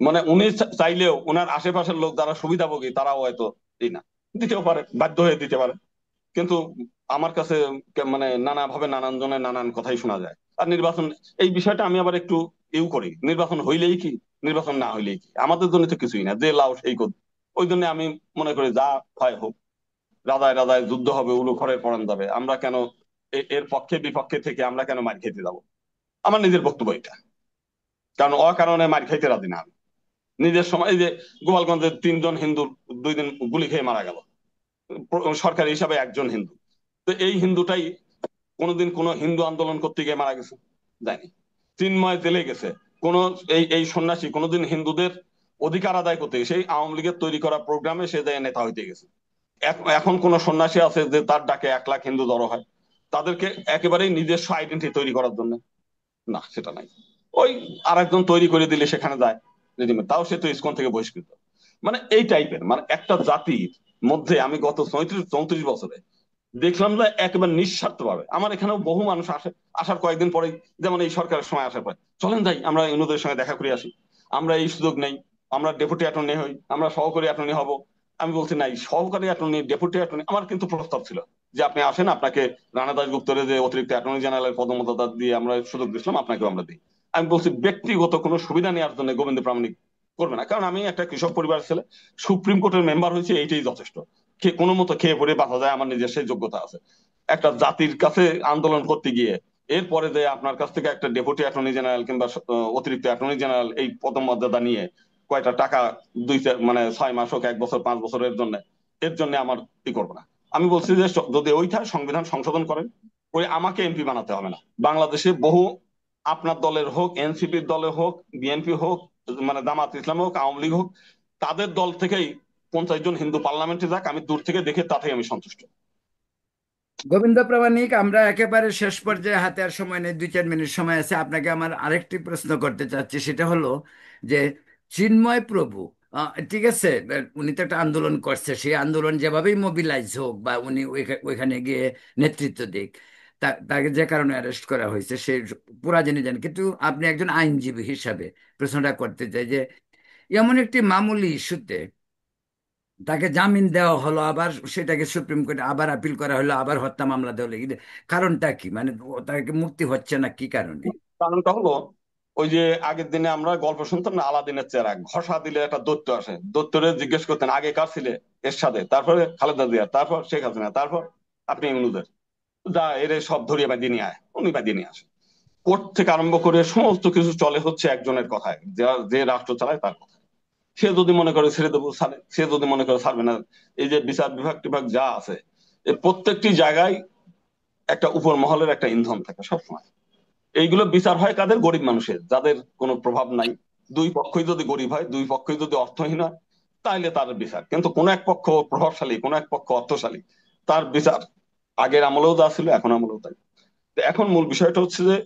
মানে উনি চাইলেও ওনার আশেপাশের লোক যারা সুবিধাভোগী তারাও হয়তো এই না, দিতেও পারে, বাধ্য হয়ে দিতে পারে। কিন্তু আমার কাছে মানে নানা ভাবে নানান জনের নানান কথাই শোনা যায়। আর নির্বাচন, এই বিষয়টা আমি আবার একটু করি, নির্বাচন হইলেই কি, নির্বাচন না হইলেই কি, আমাদের জন্য তো কিছুই না, যে লাও সেই কর। ওই জন্য আমি মনে করি যা হয় হোক, রাজায় রাজায় যুদ্ধ হবে, উলু খড়ের পরান যাবে, আমরা কেন এর পক্ষে বিপক্ষে থেকে আমরা কেন মার খেতে যাবো। আমার নিজের বক্তব্য এটা। কারণ অকারণে মার খাইতে রাজি না আমি। নিজের সময় এই যে গোপালগঞ্জে 3 জন হিন্দু 2 দিন গুলি খেয়ে মারা গেল, সরকারি হিসাবে একজন হিন্দু। তো এই হিন্দুটাই কোনোদিন কোনো হিন্দু আন্দোলন করতে গিয়ে মারা গেছে? যায়নি। চিন্ময় জেলে গেছে। কোন এই এই সন্ন্যাসী কোনোদিন হিন্দুদের অধিকার আদায় করতে গিয়ে সেই আওয়ামী লীগের তৈরি করা প্রোগ্রামে সে যায় নেতা হইতে গেছে? এখন কোন সন্ন্যাসী আছে যে তার ডাকে 1 লাখ হিন্দু জড়ো হয় তাদেরকে একেবারেই নিজস্ব আইডেন্টি তৈরি করার জন্য? না, সেটা নাই। ওই আরেকজন তৈরি করে দিলে সেখানে যায় রেডিমেড, তাও সে তো ইসকন থেকে বহিষ্কৃত। মানে এই টাইপের, মানে একটা জাতির মধ্যে আমি গত 34 34 বছরে দেখলাম যে একেবারে নিঃস্বার্থ ভাবে আমার এখানেও বহু মানুষ আসে, আসার কয়েকদিন পরে, যেমন এই সরকারের সময় আসার পরে, চলেন যাই আমরা ইনুদের সঙ্গে দেখা করে আসি, আমরা এই সুযোগ নেই, আমরা ডেপুটি অ্যাটর্নি হই, আমরা সহকারী অ্যাটর্নি হব। আমি বলছি নাই, সহকারী অ্যাটর্নি ডেপুটি অ্যাটর্নি আমার কিন্তু প্রস্তাব ছিল যে আপনি আসেন, আপনাকে রানা দাশগুপ্তরের যে অতিরিক্ত অ্যাটর্নি জেনারেলের পদমর্যাদা দিয়ে আমরা সুযোগ দিচ্ছিলাম, আপনাকেও আমরা দিই। আমি বলছি ব্যক্তিগত কোনো সুবিধা নেওয়ার জন্য গোবিন্দ প্রামাণিক করবে না, কারণ আমি একটা কৃষক পরিবারের ছেলে, সুপ্রিম কোর্টের মেম্বার হয়েছে, এইটাই যথেষ্ট। কোনো মতো খেয়ে পরে বাঁচা যায়, আমার নিজের সেই যোগ্যতা আছে। একটা জাতির কাছে আন্দোলন করতে গিয়ে এরপরে যে আপনার কাছ থেকে একটা ডেপুটি অ্যাটর্নি জেনারেল কিংবা অতিরিক্ত অ্যাটর্নি জেনারেল এই পদমর্যাদা নিয়ে কয়টা টাকা, মানে 6 মাস হোক, 1 বছর, 5 বছরের জন্য, এর জন্য আমার কি করবো না। আমি বলছি যে যদি ওইটা সংবিধান সংশোধন করেন, ওই আমাকে এমপি বানাতে হবে না। বাংলাদেশে বহু, আপনার দলের হোক, এনসিপির দলে হোক, বিএনপি হোক, মানে জামাত ইসলাম হোক, আওয়ামী লীগ হোক, তাদের দল থেকেই 50 জন হিন্দু পার্লামেন্টে যাক, আমি দূর থেকে দেখে তাতেই আমি সন্তুষ্ট। গোবিন্দ প্রামাণিক, আমরা একেবারে শেষ পর্যায়ে, হাতে আর সময় নেই, 2 4 মিনিট সময় আছে। আপনাকে আমার আরেকটি প্রশ্ন করতে চাচ্ছি, সেটা হলো যে চিন্ময় প্রভু, ঠিক আছে, উনি তো একটা আন্দোলন করছে, সেই আন্দোলন যেভাবেই মোবিলাইজ হোক বা উনি ওইখানে গিয়ে নেতৃত্ব দিক, তাকে যে কারণে অ্যারেস্ট করা হয়েছে সে পুরা জেনে যান। কিন্তু আপনি একজন আইনজীবী হিসাবে প্রশ্নটা করতে চাই যে এমন একটি মামুলি ইস্যুতে তাকে জামিন দেওয়া হলো, আবার সেটাকে সুপ্রিম কোর্টে আবার আপিল করা হলো, আবার হত্যা মামলা দেওয়া হলো। কারণটা কি, মানে তাকে মুক্তি হচ্ছে না কি কারণে? কারণটা হলো, ওই যে আগের দিনে আমরা গল্প শুনতাম না, আলাদিনের চেরাগ ঘষা দিলে একটা দৈত্য আসে, দৈত্যরে জিজ্ঞেস করতেন আগে কার ছিলে এরশাদে, তারপরে খালেদা জিয়া, তারপর শেখ হাসিনা, তারপর আপনি ইউনূসের, যা এরে সব ধরিয়ে বাঁধিয়ে নিয়ে আয়, উনি বাঁধিয়ে নিয়ে আসে। কোর্ট থেকে আরম্ভ করে সমস্ত কিছু চলে হচ্ছে একজনের কথায়, যে রাষ্ট্র চালায় তার কথা। সে যদি মনে করে ছেড়ে দেবো ছাড়ে, সে যদি মনে করে ছাড়বে না। এই যে বিচার বিভাগ টিভাগ যা আছে, এই প্রত্যেকটি জায়গায় একটা উপর মহলের একটা ইন্ধন থাকে সবসময়। এইগুলো বিচার হয় কাদের? গরিব মানুষের, যাদের কোনো প্রভাব নাই। দুই পক্ষই যদি গরিব হয়, দুই পক্ষই যদি অর্থহীন হয়, তাইলে তার বিচার। কিন্তু কোন এক পক্ষ প্রভাবশালী, কোন এক পক্ষ অর্থশালী, তার বিচার আগের আমলেও যা ছিল এখন আমলেও তাই। তো এখন মূল বিষয়টা হচ্ছে যে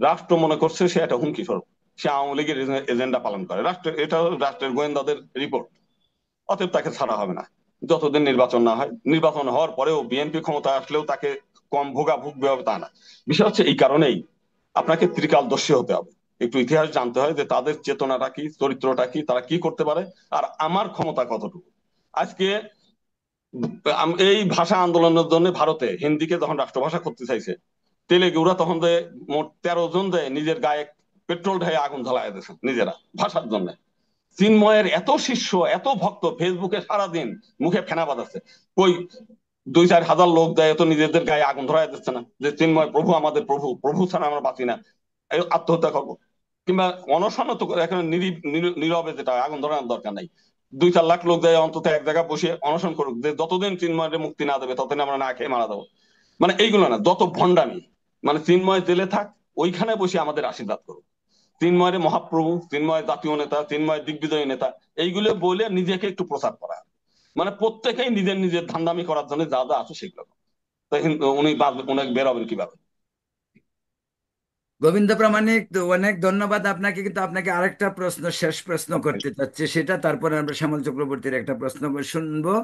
রাষ্ট্র মনে করছে সে একটা হুমকি স্বরূপ, সে আওয়ামী লীগের এজেন্ডা পালন করে, রাষ্ট্রের, এটা রাষ্ট্রের গোয়েন্দাদের রিপোর্ট। অতএব তাকে ছাড়া হবে না যতদিন নির্বাচন না হয়। নির্বাচন হওয়ার পরেও বিএনপি ক্ষমতা আসলেও তাকে কম ভোগাভুগবে হবে তা না। বিষয় হচ্ছে এই কারণেই আপনাকে ত্রিকালদর্শী হতে হবে, একটু ইতিহাস জানতে হয় যে তাদের চেতনাটা কি, চরিত্রটা কি, তারা কি করতে পারে, আর আমার ক্ষমতা কতটুকু। আজকে এই ভাষা আন্দোলনের জন্য ভারতে হিন্দিকে যখন রাষ্ট্রভাষা করতে চাইছে, তেলেগুরা তখন যে মোট 13 জন যে নিজের গায়ে পেট্রোল ঢেলে আগুন জ্বালায় দিয়েছে নিজেরা ভাষার জন্য। চিন্ময়ের এত শিষ্য, এত ভক্ত, ফেসবুকে সারাদিন মুখে ফেনা বাজাচ্ছে, কই 2-4 হাজার লোক দেয় তো নিজেদের গায়ে আগুন ধরায় দিচ্ছে না যে চিন্ময় প্রভু আমাদের প্রভু, প্রভু ছাড়া আমরা বাঁচি না, আত্মহত্যা করবো? কিংবা অনশন তো এখন নীরবে, যেটা আগুন ধরানোর দরকার নাই, 2-4 লাখ লোক যায় অন্তত এক জায়গায় বসে অনশন করুক যে যতদিন চিন্ময়ের মুক্তি না দেবে ততদিন আমরা না খেয়ে মারা যাবো। মানে এইগুলো না, যত ভণ্ডামি, মানে চিন্ময় জেলে থাক, ওইখানে বসে আমাদের আশীর্বাদ করুক, চিন্ময়ের মহাপ্রভু, চিন্ময় জাতীয় নেতা, চিন্ময় দিগ্বিজয়ী নেতা, এইগুলো বলে নিজেকে একটু প্রচার করা। মানে প্রত্যেকেই নিজের নিজের ধান্দামি করার জন্য যা যা আছে সেগুলো। তাই উনি উনি বেরোবেন কিভাবে? গোবিন্দ প্রামাণিক, তো অনেক ধন্যবাদ আপনাকে, কিন্তু আপনাকে আরেকটা প্রশ্ন, শেষ প্রশ্ন করতে চাচ্ছি, সেটা তারপরে আমরা শ্যামল চক্রবর্তীর একটা প্রশ্ন শুনবো।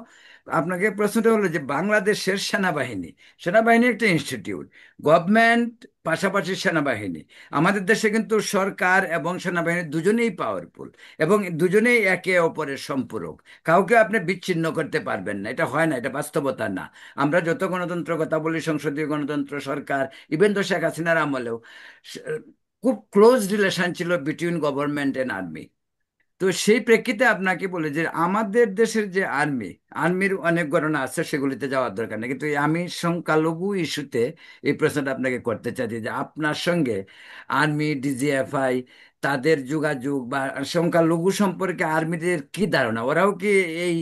আপনাকে প্রশ্নটা হলো যে বাংলাদেশের সেনাবাহিনী, সেনাবাহিনী একটা ইনস্টিটিউট, গভর্নমেন্ট পাশাপাশি সেনাবাহিনী। আমাদের দেশে কিন্তু সরকার এবং সেনাবাহিনী দুজনেই পাওয়ারফুল, এবং দুজনেই একে অপরের সম্পূরক। কাউকে আপনি বিচ্ছিন্ন করতে পারবেন না, এটা হয় না, এটা বাস্তবতা না। আমরা যত গণতন্ত্র কথা বলি, সংসদীয় গণতন্ত্র, সরকার, ইভেন তো শেখ হাসিনার আমলেও খুব ক্লোজ রিলেশন ছিল বিটুইন গভর্নমেন্ট এন্ড আর্মি। তো সেই প্রেক্ষিতে আপনাকে বলে যে আমাদের দেশের যে আর্মি, আর্মির অনেক ঘটনা আছে, সেগুলিতে যাওয়ার দরকার নেই, কিন্তু আমি সংখ্যালঘু ইস্যুতে এই প্রশ্নটা আপনাকে করতে চাচ্ছি যে আপনার সঙ্গে আর্মি, ডিজিএফআই, তাদের যোগাযোগ বা সংখ্যালঘু সম্পর্কে আর্মিদের কি ধারণা? ওরাও কি এই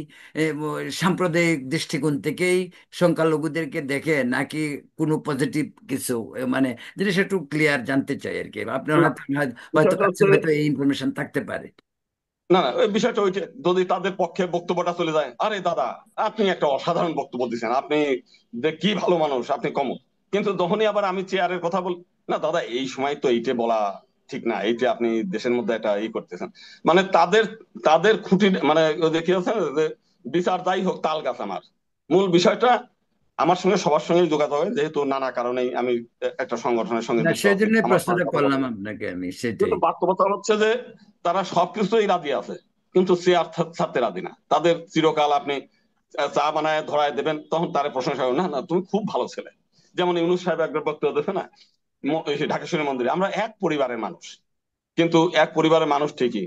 সাম্প্রদায়িক দৃষ্টিকোণ থেকেই সংখ্যালঘুদেরকে দেখে, নাকি কোনো পজিটিভ কিছু, মানে জিনিস একটু ক্লিয়ার জানতে চাই আর কি। আপনার না, হয়তো হয়তো বিষয়টা কাছে হচ্ছে, হয়তো এই ইনফরমেশন থাকতে পারে। না না, ওই বিষয়টা ওই যে যদি তাদের পক্ষে বক্তব্যটা চলে যায়, আরে দাদা আপনি একটা অসাধারণ বক্তব্য দিচ্ছেন, আপনি যে কি ভালো মানুষ, আপনি কম। কিন্তু যখনই আবার আমি চেয়ারের কথা বল, না দাদা এই সময় তো এইটা বলা ঠিক না, এইটা আপনি দেশের মধ্যে একটা করতেছেন। মানে তাদের তাদের খুঁটি, মানে ওই যে কি আছে না, যে বিচার যাই হোক তাল গাছ আমার। মূল বিষয়টা আমার সঙ্গে সবার সঙ্গে যোগাযোগ হয়, যেহেতু নানা কারণেই আমি একটা সংগঠনের সঙ্গে না, যুক্ত সেই আছি, জন্যই আমার প্রশ্নটা কথা বলে। করলাম আপনাকে আমি, সেটাই। কিন্তু বাস্তবতা হচ্ছে যে তারা সবকিছুই রাজি আছে, কিন্তু চেয়ার ছাড়তে রাজি না। তাদের চিরকাল আপনি চা বানায় ধরায় দেবেন, তখন তার প্রশংসা করবেন, না না তুমি খুব ভালো ছেলে। যেমন ইউনূস সাহেব একবার বক্তব্য দিয়েছে না, এই যে ঢাকেশ্বরী মন্দিরে, আমরা এক পরিবারের মানুষ, কিন্তু এক পরিবারের মানুষ ঠিকই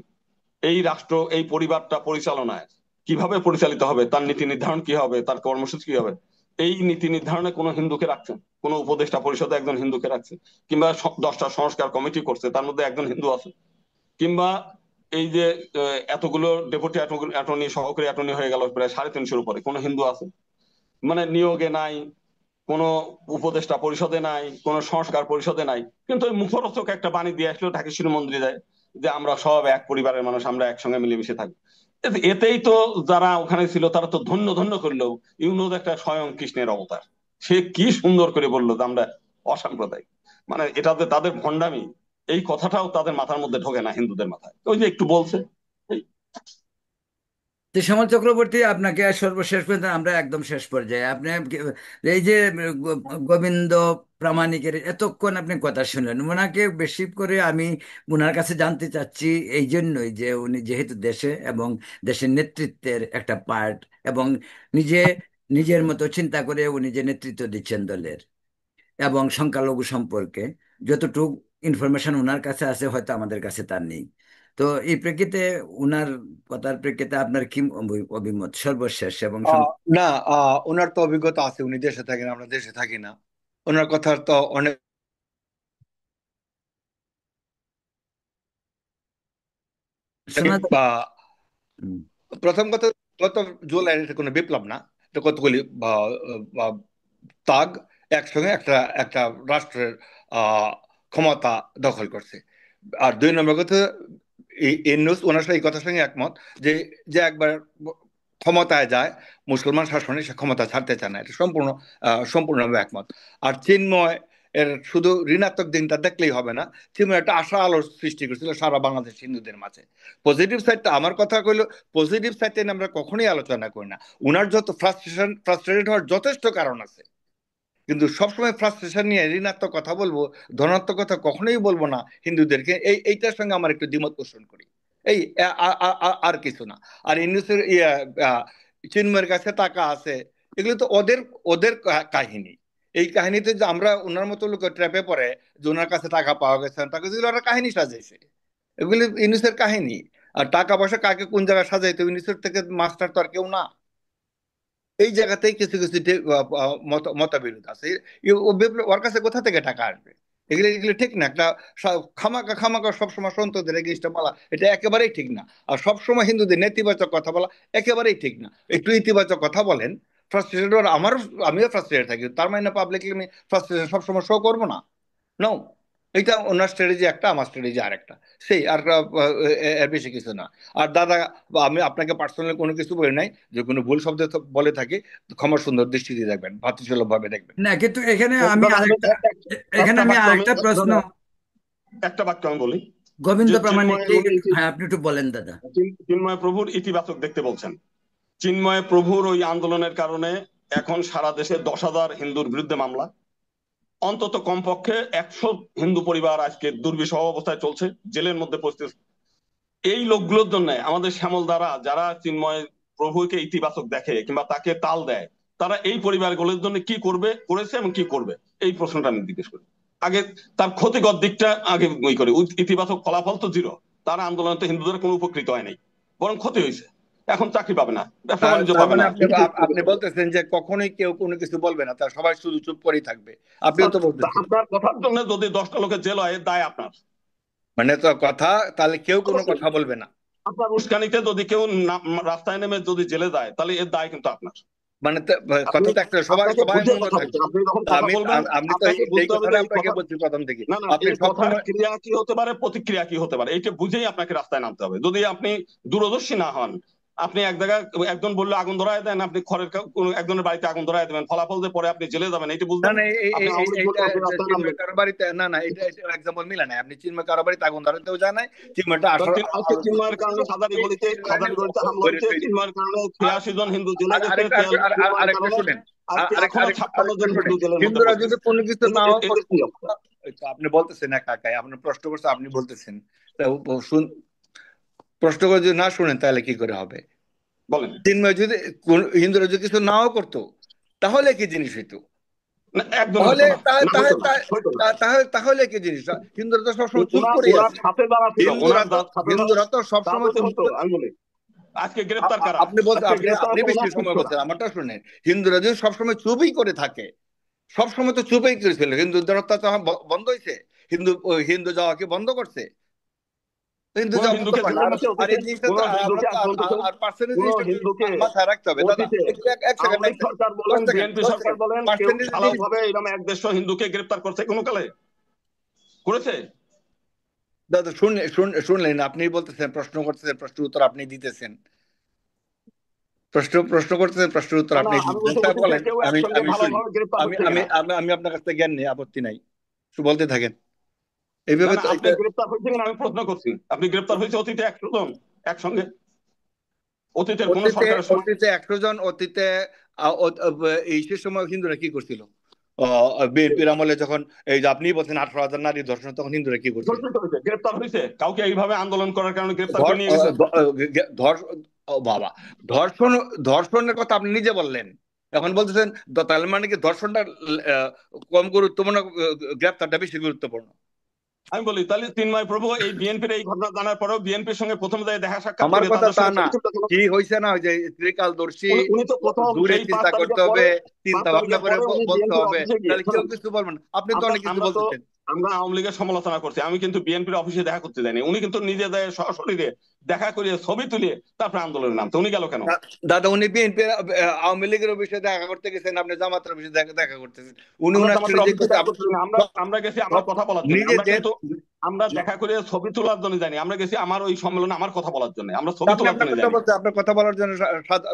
এই রাষ্ট্র, এই পরিবারটা পরিচালনায় কিভাবে পরিচালিত হবে, তার নীতি নির্ধারণ কি হবে, তার কর্মসূচি কি হবে, এই নীতি নির্ধারণে কোনো হিন্দুকে রাখছেন? কোন উপদেষ্টা পরিষদে একজন হিন্দুকে রাখছে? কিংবা 10টা সংস্কার কমিটি করছে, তার মধ্যে একজন হিন্দু আছে? কিংবা এই যে এতগুলো ডেপুটি অ্যাটর্নি, সহকারী অ্যাটর্নি হয়ে গেল প্রায় 350-এর উপরে, কোন হিন্দু আছে? মানে নিয়োগে নাই, কোন উপদেষ্টা পরিষদে নাই, কোন সংস্কার পরিষদে নাই, কিন্তু ওই মুখরোচক একটা বাণী দিয়ে আসলো ঢাকেশ্বরী মন্দিরে যায় যে আমরা সব এক পরিবারের মানুষ, আমরা একসঙ্গে মিলেমিশে থাকবো। এতেই তো যারা ওখানে ছিল তারা তো ধন্য ধন্য করলো, ইউনুস একটা স্বয়ং কৃষ্ণের অবতার। সে কি সুন্দর করে বললো যে আমরা অসাম্প্রদায়িক। মানে এটা যে তাদের ভণ্ডামি, এই কথাটাও তাদের মাথার মধ্যে ঢোকে না হিন্দুদের মাথায়, ওই যে একটু বলছে। তো শ্যামল চক্রবর্তী, আপনাকে আর সর্বশেষ পর্যন্ত আমরা একদম শেষ পর্যায়ে আপনি এই যে গোবিন্দ প্রামাণিকের এতক্ষণ আপনি কথা শুনলেন, ওনাকে বেশি করে আমি ওনার কাছে জানতে চাচ্ছি এই জন্যই যে উনি যেহেতু দেশে এবং দেশের নেতৃত্বের একটা পার্ট, এবং নিজে নিজের মতো চিন্তা করে উনি যে নেতৃত্ব দিচ্ছেন দলের, এবং সংখ্যালঘু সম্পর্কে যতটুকু ইনফরমেশন ওনার কাছে আছে হয়তো আমাদের কাছে তার নেই। তো এই প্রেক্ষিতে উনার কথার প্রেক্ষিতে আপনার কি অভিমত সর্বশেষ এবং না, ওনার তো অভিজ্ঞতা আছে, উনি দেশে থাকেন, আমরা দেশে থাকি না। ওনার কথার তো অনেক শোনা যায়? বা হুম। প্রথম কথা, গত জুলাইয়ের এটা কোনো বিপ্লব না, এটা কতগুলি বা তাগ একসঙ্গে একটা একটা রাষ্ট্রের আহ, ক্ষমতা দখল করছে। আর দুই নম্বর কথা, এই নিউজ ওনার সাথে এই কথার সঙ্গে একমত যে যে একবার ক্ষমতায় যায়, মুসলমান শাসনে সে ক্ষমতা ছাড়তে চায় না, এটা সম্পূর্ণভাবে একমত। আর চিন্ময় এর শুধু ঋণাত্মক দিনটা দেখলেই হবে না, চিন্ময় একটা আশা আলোর সৃষ্টি করেছিল সারা বাংলাদেশ হিন্দুদের মাঝে। পজিটিভ সাইডটা, আমার কথা কইলো, পজিটিভ সাইডটা নিয়ে আমরা কখনোই আলোচনা করি না। উনার যত ফ্রাস্ট্রেটেড হওয়ার যথেষ্ট কারণ আছে, কিন্তু সবসময় ফ্রাস্ট্রেশন নিয়ে ঋণাত্মক কথা বলবো, ধনাত্মক কথা কখনোই বলবো না হিন্দুদেরকে, এইটার সঙ্গে আমার একটু দ্বিমত পোষণ করি। এই আর কিছু না। আর ইউনুসের চিন্ময়ের কাছে টাকা আছে, এগুলো তো ওদের ওদের কাহিনী। এই কাহিনীতে যে আমরা ওনার মতো লোক ট্র্যাপে পড়ে যে ওনার কাছে টাকা পাওয়া গেছে, টাকা যেগুলো ওরা কাহিনী সাজাইছে, এগুলি ইউনুসের কাহিনী। আর টাকা পয়সা কাকে কোন জায়গায় সাজাইতে, ইউনুসের থেকে মাস্টার তো আর কেউ না। এই জায়গাতেই কিছু কিছু মতবিরোধ আছে। ওর কাছে কোথা থেকে টাকা আসবে? এগুলো এগুলো ঠিক না। একটা খামাকা খামাকা সবসময় সন্তদের এগেইনস্টে বলা, এটা একেবারেই ঠিক না। আর সবসময় হিন্দুদের নেতিবাচক কথা বলা একেবারেই ঠিক না। একটু ইতিবাচক কথা বলেন। ফ্রাস্ট্রেটেড, আমারও, আমিও ফ্রাস্ট্রেটেড থাকি, তার মানে পাবলিকলি আমি ফ্রাস্ট্রেশন সবসময় শো করবো না? নো। এটা ওনার স্ট্র্যাটেজি একটা, আমার স্ট্র্যাটেজি আর একটা, সেই আর এর বেশি কিছু না। আর দাদা, আমি আপনাকে পার্সোনালি কোনো কিছু বলি নাই, যে কোনো ভুল শব্দ বলে থাকি ক্ষমা সুন্দর দৃষ্টিতে দেখবেন, ভাতৃসুলভ ভাবে দেখবেন। না, কিন্তু এখানে আমি দাদা, আমি আরেকটা, এখানে একটা আমি বাক্য আমি আরেকটা প্রশ্ন, দাদা, একটা বাক্য আমি বলি গোবিন্দ যে প্রামাণিক চিন্ময়ের উনি হ্যাঁ আপনি একটু বলেন দাদা। চিন্ময় প্রভুর ইতিবাচক দেখতে বলছেন। চিন্ময় প্রভুর ওই আন্দোলনের কারণে এখন সারা দেশে 10,000 হিন্দুর বিরুদ্ধে মামলা, অন্তত কমপক্ষে 100 হিন্দু পরিবার আজকে দুর্বিষহ অবস্থায় চলছে, জেলের মধ্যে পড়তেছে। এই লোকগুলোর জন্য আমাদের শ্যামল দ্বারা যারা চিন্ময় প্রভুকে ইতিবাচক দেখে কিংবা তাকে তাল দেয়, তারা এই পরিবারগুলোর জন্য কি করবে, করেছে এবং কি করবে, এই প্রশ্নটা আমি জিজ্ঞেস করি। আগে তার ক্ষতিকর দিকটা আগে ওই করে, ইতিবাচক ফলাফল তো জিরো। তার আন্দোলনে তো হিন্দুদের কোনো উপকৃত হয় নাই, বরং ক্ষতি হয়েছে। এখন চাকরি পাবে না, ব্যবসা তার বাণিজ্য তার পাবে মানে না, আপনি আপনি বলতেছেন যে কখনোই কেউ কোনো কিছু বলবে না, তার সবাই শুধু চুপ করেই থাকবে, আপনিও তো বলতেছেন। আপনার কথার জন্য যদি 10টা লোকের জেল হয়, এর দায় আপনার। মানে তো কথা, তাহলে কেউ কোনো অবশ্যই কথা বলবে না? আপনার উস্কানিতে যদি কেউ রাস্তায় নেমে যদি জেলে যায়, তাহলে এর দায় কিন্তু আপনার। মানে আপনি কথা তো একটা, সবাই আপনাকে সবাই বুঝে মন্দ কথা বলতে থাকবে। হবে। আপনি যখন তা কথা আমি বলবেন, আমি তো আপনাকে এই বুঝতে হবে যে কথাটা এই আপনাকে কথা, বলছি প্রথম থেকে। না না, আপনি এই কথার সবসময় ক্রিয়া কি হতে পারে, প্রতিক্রিয়া কি হতে পারে, এইটা বুঝেই আপনাকে রাস্তায় নামতে হবে। যদি আপনি দূরদর্শী না হন, আপনি এক জায়গায় একজন বললে আগুন ধরায় দেন, আপনি খড়ের কোনো একজনের বাড়িতে আগুন ধরায় দেবেন, ফলাফল যে পরে আপনি জেলে যাবেন এইটা না বুঝবেন। না, আপনি আওয়ামী লীগ এইটা বললে আপনি রাস্তায় চিন্ময় নামবেন। কারো বাড়িতে, না না, এটা এক্সাম্পল মিলে না। আপনি চিন্ময় কারো বাড়িতে আগুন ধরাতেও যায় নাই, চিন্ময়টা কারণ আসার আজকে চিন্ময়ের কারণে হাজারিগুলিতে হামলা হয়েছে, চিন্ময়ের কারণে 83 জন হিন্দু জেলে গেছে, চিন্ময়ের আরেকটা কারণে শুনেন, আজকে এখনো 56 জন শুনেন। হিন্দু জেলের মধ্যে হিন্দুরা যদি পড়তেছে। কোনো কিছু এদের নাও এদের করতো, কি অবস্থা? এই তো আপনি বলতেছেন একা একাই, আপনার প্রশ্ন করছে, আপনি বলতেছেন। তা প্রশ্ন করে যদি না শুনেন তাহলে কি করে হবে? বলেন। চিন্ময় যদি হিন্দুরা যদি কিছু নাও করতো, তাহলে কি জিনিস হইতো? না, একদমই তাহলে হতো না, না হতো না, হতো না। তাহলে কি জিনিস? হিন্দুরা তো সবসময় চুপ ওনার করেই ওনার আছে। সাথে যারা ছিল, হিন্দুরা ওনার তো সাথে যারা, হিন্দুরা তো তা সবসময় যদি চুপ হতো, করে। আমি বলি আজকে গ্রেপ্তার কারা? আপনি বলছেন, আজকে আপনি গ্রেপ্তার আপনি হতো বেশি ওনার সময় শিষ্যরা। বলছেন, আমারটা শুনেন। হিন্দুরা যদি সবসময় চুপই করে থাকে, সবসময় তো চুপই করেছিল, হিন্দুদের অত্যাচার বন্ধ হয়েছে? হিন্দু যাওয়া কি বন্ধ করছে? হিন্দু কোন যাওয়া বন্ধ হিন্দুকে করে না। জেলের আর মধ্যে আর অতীতে, এই জিনিসটা কোন তো আমরা হিন্দুকে তো আজ পর্যন্ত কেউ, আর পার্সেন্টেজ কোন জিনিসটা হিন্দুকে মাথায় রাখতে হবে দাদা। অতীতে একটু এক সেকেন্ড, আওয়ামী লীগ সরকার বলেন, 10 সেকেন্ড, বিএনপি 10 সরকার সেকেন্ড, বলেন, কেউ পার্সেন্টেজ ঢালাও জিনিস। ভাবে এরকম 150 হিন্দুকে গ্রেপ্তার করছে কোনো কালে? করেছে? দাদা শুনলেন, আপনি বলতেছেন, প্রশ্ন করতেছেন, প্রশ্নের উত্তর আপনি দিতেছেন। প্রশ্ন করতেছেন, প্রশ্নের উত্তর না না, আপনি আমি দিতেছেন, বলছি তাই অতীতে বলেন। কেউ আমি একসঙ্গে আমি শুনি। ভালোভাবে গ্রেপ্তার আমি হচ্ছে আমি কিনা? আমি আমি আপনার কাছ থেকে জ্ঞান নেই, আপত্তি নাই, একটু বলতে থাকেন না এইভাবে না, তো। আপনি গ্রেপ্তার হয়েছে কিনা আমি প্রশ্ন করছি। আপনি গ্রেপ্তার হয়েছে অতীতে 100 জন একসঙ্গে? অতীতের কোন অতীতে সরকারের সময়? অতীতে 100 জন, অতীতে এই সে সময় হিন্দুরা কি করছিল? বিএনপির আমলে যখন, এই যে আপনি বলছেন 18,000 নারী ধর্ষণ, তখন হিন্দুরা কি করছিল? ধর্ষিত হয়েছে, গ্রেপ্তার হয়েছে, কাউকে এইভাবে আন্দোলন করার কারণে গ্রেপ্তার ধর করে নিয়ে গেছে। ধর্ষণ, ও বাবা, ধর্ষণ, ধর্ষণের কথা আপনি নিজে বললেন, এখন বলতেছেন তার মানে কি ধর্ষণটা আহ, কম গুরুত্বপূর্ণ, গ্রেপ্তারটা বেশি গুরুত্বপূর্ণ? আমি বলি তাহলে চিন্ময় প্রভু এই বিএনপির এই ঘটনা জানার পরেও বিএনপির সঙ্গে প্রথমে যায় দেখা সাক্ষাৎ আমার করে কথা তাদের তা সঙ্গে না, ছবি তুলতে কেন? কি হয়েছে না, ওই যে ত্রিকালদর্শী, উনি তো প্রথম দূরে সেই পাঁচ চিন্তা করতে তারিখের হবে, পরে, পাঁচ চিন্তা ভাবনা তারিখের করে পরে উনি বলতে বিএনপির হবে, অফিসে গিয়ে তাহলে কেউ শোনেন, কিছু বলবেন না, আপনি তো আমরা অনেক কিছু আমরা তো বলতেছেন। আমরা আওয়ামী লীগের সমালোচনা করছি, আমি কিন্তু বিএনপির অফিসে দেখা করতে যাইনি, উনি কিন্তু নিজে যায় সশরীরে দেখা করিয়ে ছবি তুলিয়ে তারপরে আন্দোলনের নাম, তো উনি গেল কেন? দাদা, উনি বিএনপি আওয়ামী লীগের অফিসে দেখা করতে গেছেন, আপনি জামাতের অফিসে দেখা করতেছেন, উনি আমরা ওনার জামাতের স্ট্র্যাটেজি অফিসে করতে দেখা করতে যাইনি, আমরা আমরা গেছি আমার কথা বলার জন্য, আমরা নিজেদের। কিন্তু আমরা দেখা করে ছবি তোলার জন্য জানি, আমরা গেছি আমার ওই সম্মেলনে আমার কথা বলার জন্য, আমরা ছবি আপনি তোলার আপনার জন্য কথা জানি। বলতে, আপনার কথা বলার জন্য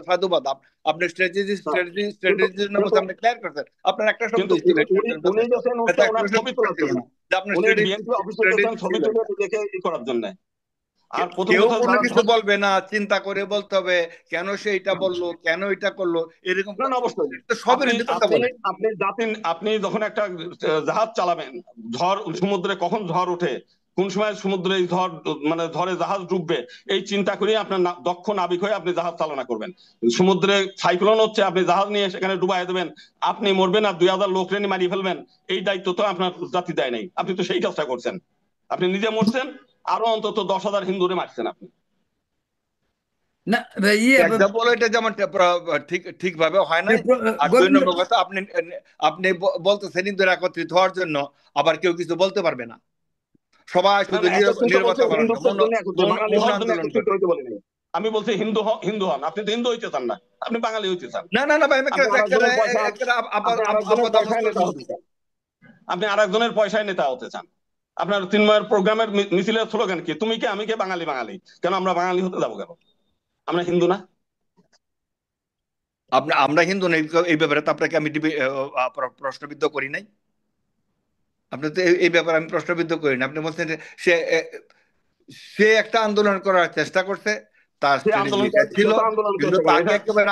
সাধুবাদ। আপনি কিন্তু স্ট্র্যাটেজির জন্য কিন্তু বলতে আপনি ক্লিয়ার করছেন, আপনার একটা শব্দ কিন্তু ছিল উনি উনি গেছেন হচ্ছে ওনার ছবি তোলার জন্য, যে আপনার উনি বিএনপি অফিসে গেছেন স্ট্র্যাটেজি ছবি ছিল তুলে এটা। নিজেকে করার জন্য। আর প্রথম কেউ কথা কোনো যারা কিছু বলবে না, চিন্তা করে বলতে হবে, কেন সে এটা বললো, কেন এটা করলো, এরকম না না অবশ্যই, তো সবের আপনি কথা আপনি বলেন। আপনি জাতিন, আপনি যখন একটা জাহাজ চালাবেন, ঝড় সমুদ্রে কখন ঝড় ওঠে, কোন সময় সমুদ্রে এই ঝড়, মানে ঝড়ে জাহাজ ডুববে, এই চিন্তা করে আপনার দক্ষ নাবিক হয়ে আপনি জাহাজ চালনা করবেন। সমুদ্রে সাইক্লোন হচ্ছে, আপনি জাহাজ নিয়ে সেখানে ডুবাই দেবেন, আপনি মরবেন আর 2,000 লোক রেনি মারিয়ে ফেলবেন, এই দায়িত্ব তো আপনার জাতি দেয় নাই, আপনি তো সেই কাজটা করছেন, আপনি নিজে মরছেন, আরো অন্তত 10,000 হিন্দুরে মারছেন আপনি। না ইয়ে এক্সাম্পল এটা যেমন ঠিক ঠিকভাবে হয় নাই। আর দুই গোবিন্দ, নম্বর কথা, আপনি আপনি বলতেছেন হিন্দুরা একত্রিত হওয়ার জন্য, আবার কেউ কিছু বলতে পারবে না, সবাই না শুধু না, একত্রিত বলছে নীরবতা পালন করে, হিন্দুত্বের জন্য একত্রিত, বাঙালি মৌন হওয়ার জন্য আন্দোলন একত্রিত করবে। হইতে বলিনি। আমি বলছি হিন্দু হিন্দু হন, আপনি তো হিন্দু হইতে চান না, আপনি বাঙালি হইতে চান। না না না ভাই, আমি আপনি আরেকজনের পয়সা, আপনি আরেকজনের আপাত পয়সায় অবস্থান নেতা হতে চান, আপনি আরেকজনের পয়সায় নেতা হতে চান। আপনার তিনময়ের প্রোগ্রামের মিছিলের স্লোগান কি? তুমি কে আমি কে বাঙালি বাঙালি, কেন আমরা বাঙালি হতে যাবো কেন? আমরা হিন্দু না? আমরা হিন্দু নেই, এই ব্যাপারে তো আপনাকে আমি প্রশ্নবিদ্ধ করি নাই। আপনি তো এই ব্যাপারে আমি প্রশ্নবিদ্ধ করি না। আপনি বলছেন যে সে সে একটা আন্দোলন করার চেষ্টা করছে, তার সে স্ট্র্যাটেজি আন্দোলন, এটা সে ছিল, তো আন্দোলন কিন্তু করতে পারে তাকে এটা। একেবারে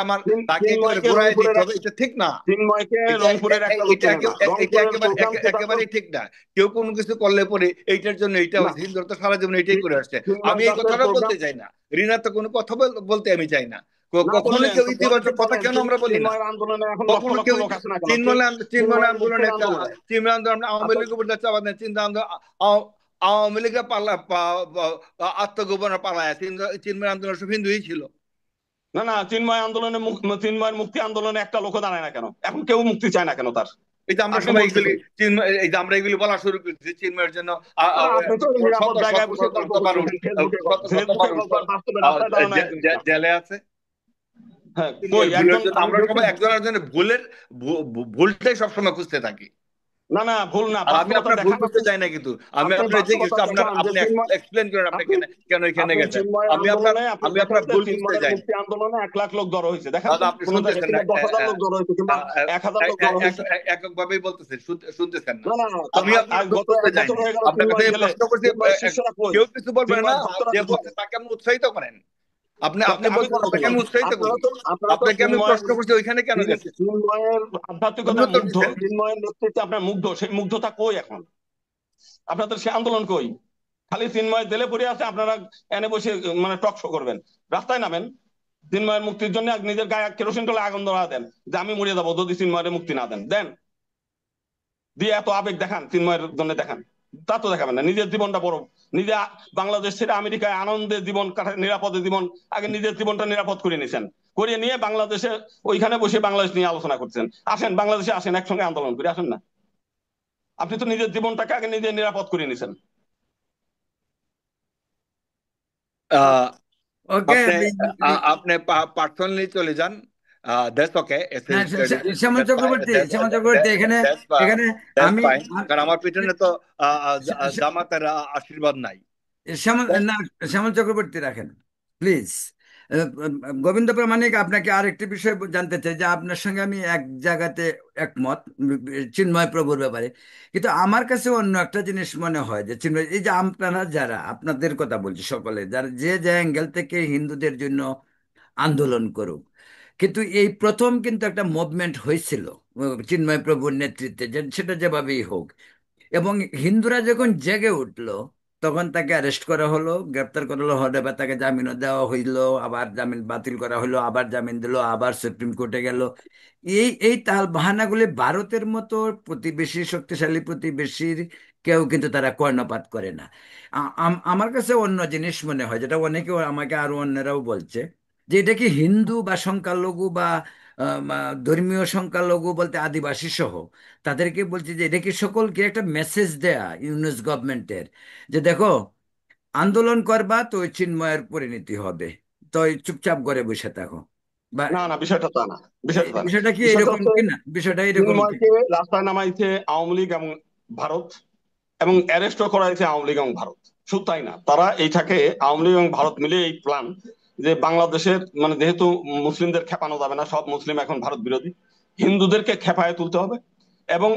তাকে একেবারে চিন্ময়কে ঘুরায় রংপুরের দিতে হবে, এটা ঠিক না। চিন্ময়কে এটা রংপুরের একটা লোক এটা চেনে না, এটা রংপুরের একেবারে প্রোগ্রাম একেবারেই ঠিক না। কেউ কোনো কিছু করলে পরে এইটার জন্য এইটা না, হচ্ছে, হিন্দুরা তো সারা জীবন এটাই করে আসছে। আমি চিন্ময় এই দাসের কথাটা প্রোগ্রাম বলতে চাই না, রিনার তো কোনো কথা বলতে আমি চাই না। না কখনো বললেন কেউ তো, বলেন কি ইতিবাচক কথা বলেন, কেন আমরা বলি না? চিন্ময়ের আন্দোলনে এখন লক্ষ কখনো লক্ষ কেউ লোক আছে না কেন? চিন্ময় চিন্ময়ের আন্দোলনে, মুক্তির আন্দোলনে। চিন্ময় আন্দোলন আওয়ামী আচ্ছা, লীগের উপর চাপাত নেই, চিন্তা আন্দোলন আওয়ামী লীগের আত্মগোপনে পালায়, চিন্ময় আন্দোলন সব হিন্দুই ছিল। না না, চিন্ময় আন্দোলনে চিন্ময়ের মুক্তি আন্দোলনে একটা লোক দাঁড়ায় না কেন? এখন কেউ মুক্তি চায় না কেন তার? এই যে আমরা আপনি সবাই এগুলি বলতেছেন। এই যে আমরা এগুলি বলা শুরু করেছি চিন্ময়ের জন্য, না আপনি তো নিরাপদ শত শত জায়গায় বসে শত গল্প শত মানুষ, করতেছেন, ফেসবুকে শত শত ফেসবুকে মানুষ গল্প, আর বাস্তবে রাস্তায় দাঁড়ানো এক জিনিস না। জেলে আছে হ্যাঁ কই চিন্ময়ের ভুলের একজন, জন্য। আমি আমরা দেখি। সবাই একজন আরেকজনের ভুলটাই সবসময় খুঁজতে থাকি। না না, ভুল না, আর আমি বাস্তবতা আপনার ভুল দেখান খুঁজতে আপনি। চাই না, কিন্তু আমি আপনি আপনার বাস্তবতা জিজ্ঞেস দেখান যে আপনি চিন্ময়, এক্সপ্লেন করেন আপনি আপনি কেন এখানে আপনি গেছেন। চিন্ময়ের আন্দোলনে আপনি আমি দেখান আপনার যে ভুল খুঁজতে চিন্ময়ের যাইনি। মুক্তি আন্দোলনে 1 লাখ লোক জড়ো হয়েছে, দেখান দাদা, তো আপনি কোন জায়গায় শুনতেছেন না, কিংবা 10,000 লোক জড়ো হয়েছে কিংবা 1,000 লোক জড়ো হয়েছে। এককভাবেই বলতেছেন, শুনতেছেন না। না না, আমি আপনার ভুল গত খুঁজতে 1 বছর যাইনি, হয়ে গেল আপনার কাছে চিন্ময় আমি গেলে, প্রশ্ন করছি। চিন্ময়ের শিষ্যরা কই? কেউ কিছু বলবেন না, চিন্ময়ের ভক্তরা যে কোথায়? বলছে তাকে আপনি উৎসাহিত করেন। আপনি আপনি আমি বলছেন কথা আপনাকে বললাম, আমি উৎসাহিত আপনারা করি, তো আপনাকে আমি চিন্ময়ের, প্রশ্ন করছি ওইখানে কেন গেছে, চিন্ময়ের আপনি আধ্যাত্মিকতা উত্তর মুগ্ধ, দিচ্ছেন। চিন্ময়ের নেতৃত্বে আপনার মুগ্ধ, সেই মুগ্ধতা কই এখন? আপনাদের সে আন্দোলন কই? খালি চিন্ময় জেলে পড়ে আছে, আপনারা এনে বসে মানে টক শো করবেন। রাস্তায় নামেন, চিন্ময়ের মুক্তির জন্য নিজের গায়ে কেরোসিন টোলে আগুন ধরা দেন, যে আমি মরে যাবো যদি চিন্ময়ের মুক্তি না দেন, দেন দিয়ে এত আবেগ দেখান চিন্ময়ের জন্য দেখান। তা তো দেখাবেন না, নিজের জীবনটা বড়, নিজে বাংলাদেশ ছেড়ে আমেরিকায় আনন্দে জীবন কাটে, নিরাপদে জীবন, আগে নিজের জীবনটা নিরাপদ করে নিয়েছেন, করিয়ে নিয়ে বাংলাদেশে ওইখানে বসে বাংলাদেশ নিয়ে আলোচনা করছেন। আসেন বাংলাদেশে আসেন, একসঙ্গে আন্দোলন করে আসেন না। আপনি তো নিজের জীবনটাকে আগে নিজে নিরাপদ করে নিয়েছেন। আহ, ওকে। আপনি আপনি পার্সোনালি চলে যান, দ্যাটস ওকে, হ্যাঁ, শ্যামল চক্রবর্তী, শ্যামল চক্রবর্তী, এখানে এখানে দ্যাটস আমি ফাইন, কারণ আমার পিছনে তো জামাতের আশীর্বাদ নাই। শ্যামল, না, শ্যামল চক্রবর্তী রাখেন প্লিজ। গোবিন্দ প্রামাণিক, আপনাকে আরেকটি বিষয় জানতে চাই, যে আপনার সঙ্গে আমি এক জায়গাতে একমত চিন্ময় প্রভুর ব্যাপারে, কিন্তু আমার কাছে অন্য একটা জিনিস মনে হয়, যে চিন্ময়, এই যে আপনারা যারা, আপনাদের কথা বলছি সকলে, যারা যে যে অ্যাঙ্গেল থেকে হিন্দুদের জন্য আন্দোলন করুক। কিন্তু এই প্রথম কিন্তু একটা মুভমেন্ট হয়েছিল চিন্ময় প্রভুর নেতৃত্বে, যে সেটা যেভাবেই হোক। এবং হিন্দুরা যখন জেগে উঠলো, তখন তাকে অ্যারেস্ট করা হলো, গ্রেপ্তার করা হলো, হলে বা তাকে জামিনও দেওয়া হইলো, আবার জামিন বাতিল করা হলো, আবার জামিন দিল, আবার সুপ্রিম কোর্টে গেল। এই এই তাল বাহানাগুলি ভারতের মতো প্রতিবেশী, শক্তিশালী প্রতিবেশীর কেউ কিন্তু তারা কর্ণপাত করে না। আমার কাছে অন্য জিনিস মনে হয়, যেটা অনেকেও আমাকে আরো অন্যরাও বলছে, যে এটা কি হিন্দু বা সংখ্যালঘু বা ধর্মীয় সংখ্যালঘু বলতে আদিবাসী সহ তাদেরকে বলছি যে এটা কি সকলকে একটা মেসেজ দেয়া ইউনুস গভর্নমেন্টের, যে দেখো, আন্দোলন করবা তো ওই চিন্ময়ের পরিণতি হবে, তো ওই চুপচাপ করে বসে থাকো। বা না না, বিষয়টা তা না, বিষয়টা তা না। বিষয়টা কি বিষয়টা এরকম হচ্ছে কি না, বিষয়টা এরকম কি? চিন্ময়কে রাস্তায় নামাইছে আওয়ামী লীগ এবং ভারত, এবং অ্যারেস্টও করা হয়েছে আওয়ামী লীগ এবং ভারত। শুধু তাই না, তারা এইটাকে আওয়ামী লীগ এবং ভারত মিলে এই প্ল্যান, যে বাংলাদেশের মানে যেহেতু মুসলিমদের খেপানো যাবে না, সব মুসলিম এখন ভারত বিরোধী, হিন্দুদেরকে খেপায় তুলতে হবে। এবং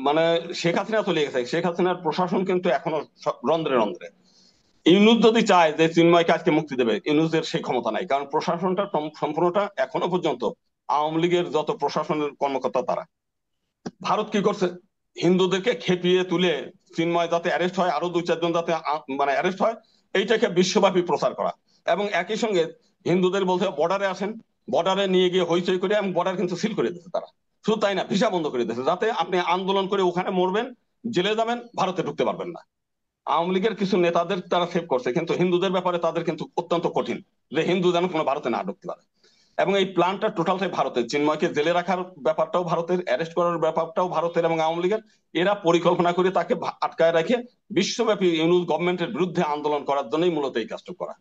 মানে শেখ হাসিনা চলে গেছে, শেখ হাসিনার প্রশাসন কিন্তু এখনো রন্ধ্রে রন্ধ্রে। ইউনুস যদি চায় যে চিন্ময়কে আজকে মুক্তি দেবে, ইউনুসের সেই ক্ষমতা নাই, কারণ প্রশাসনটা সম্পূর্ণটা এখনো পর্যন্ত আওয়ামী লীগের যত প্রশাসনের কর্মকর্তা তারা। ভারত কি করছে, হিন্দুদেরকে খেপিয়ে তুলে চিন্ময় যাতে অ্যারেস্ট হয়, আরো দুই চারজন যাতে মানে অ্যারেস্ট হয়, এইটাকে বিশ্বব্যাপী প্রচার করা। এবং একই সঙ্গে হিন্দুদের বলতে বর্ডারে আসেন, বর্ডারে নিয়ে গিয়ে হইচই করে, এবং বর্ডার কিন্তু সিল করে দিচ্ছে তারা। শুধু তাই না, ভিসা বন্ধ করে দিচ্ছে, যাতে আপনি আন্দোলন করে ওখানে মরবেন, জেলে যাবেন, ভারতে ঢুকতে পারবেন না। আওয়ামী লীগের কিছু নেতাদের তারা সেভ করছে, কিন্তু হিন্দুদের ব্যাপারে তাদের কিন্তু অত্যন্ত কঠিন, যে হিন্দু যেন কোনো ভারতে না ঢুকতে পারে। এবং এই প্ল্যানটা টোটালটাই ভারতের, চিন্ময়কে জেলে রাখার ব্যাপারটাও ভারতের, অ্যারেস্ট করার ব্যাপারটাও ভারতের এবং আওয়ামী লীগের। এরা পরিকল্পনা করে তাকে আটকায় রেখে বিশ্বব্যাপী ইউনুস গভর্নমেন্টের বিরুদ্ধে আন্দোলন করার জন্যই মূলত এই কাজটা করা।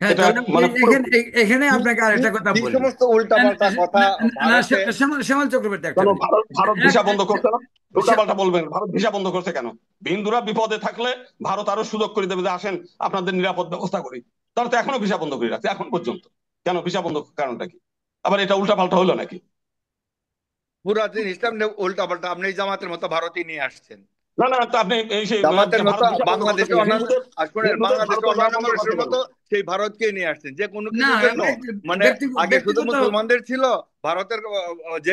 হ্যাঁ, এটা তাহলে মানে এখানে পুরোপুরি এখানে আপনাকে আরেকটা কথা এই বলি। সমস্ত উল্টাপাল্টা কথা না, না, ভারতে। শ্যামল শ্যামল চক্রবর্তী, একটা কেন মিনিট। ভারত ভারত ভিসা বন্ধ করছে না? শ্যাম- উল্টাপাল্টা বলবেন, ভারত ভিসা বন্ধ করছে কেন? হিন্দুরা বিপদে থাকলে ভারত আরো সুযোগ করে দেবে, যে আসেন আপনাদের নিরাপদ ব্যবস্থা করি। তারা তো এখনো ভিসা বন্ধ করে রাখছে এখন পর্যন্ত। কেন ভিসা বন্ধ, কারণটা কি? আবার এটা উল্টাপাল্টা হলো নাকি? পুরা জিনিসটা আপনি উল্টাপাল্টা, আপনি এই জামাতের মতো ভারতই নিয়ে আসছেন। না না, তা আপনি এই সেই জামাতের মতো ভারত ভিসা বন্ধ করছে বাংলাদেশে কেন? অন্যান্য, হিন্দুদের শুনেন, হিন্দুদের বাংলাদেশে ভারতে যাওয়া অন্যান্য বন্ধ করছে মানুষের কেন? মতো সেই ভারতকে নিয়ে আসছেন যে কোনো না, কিছুর জন্য। মানে আগে শুধু ব্যক্তিগত। মুসলমানদের ছিল, ভারতের যে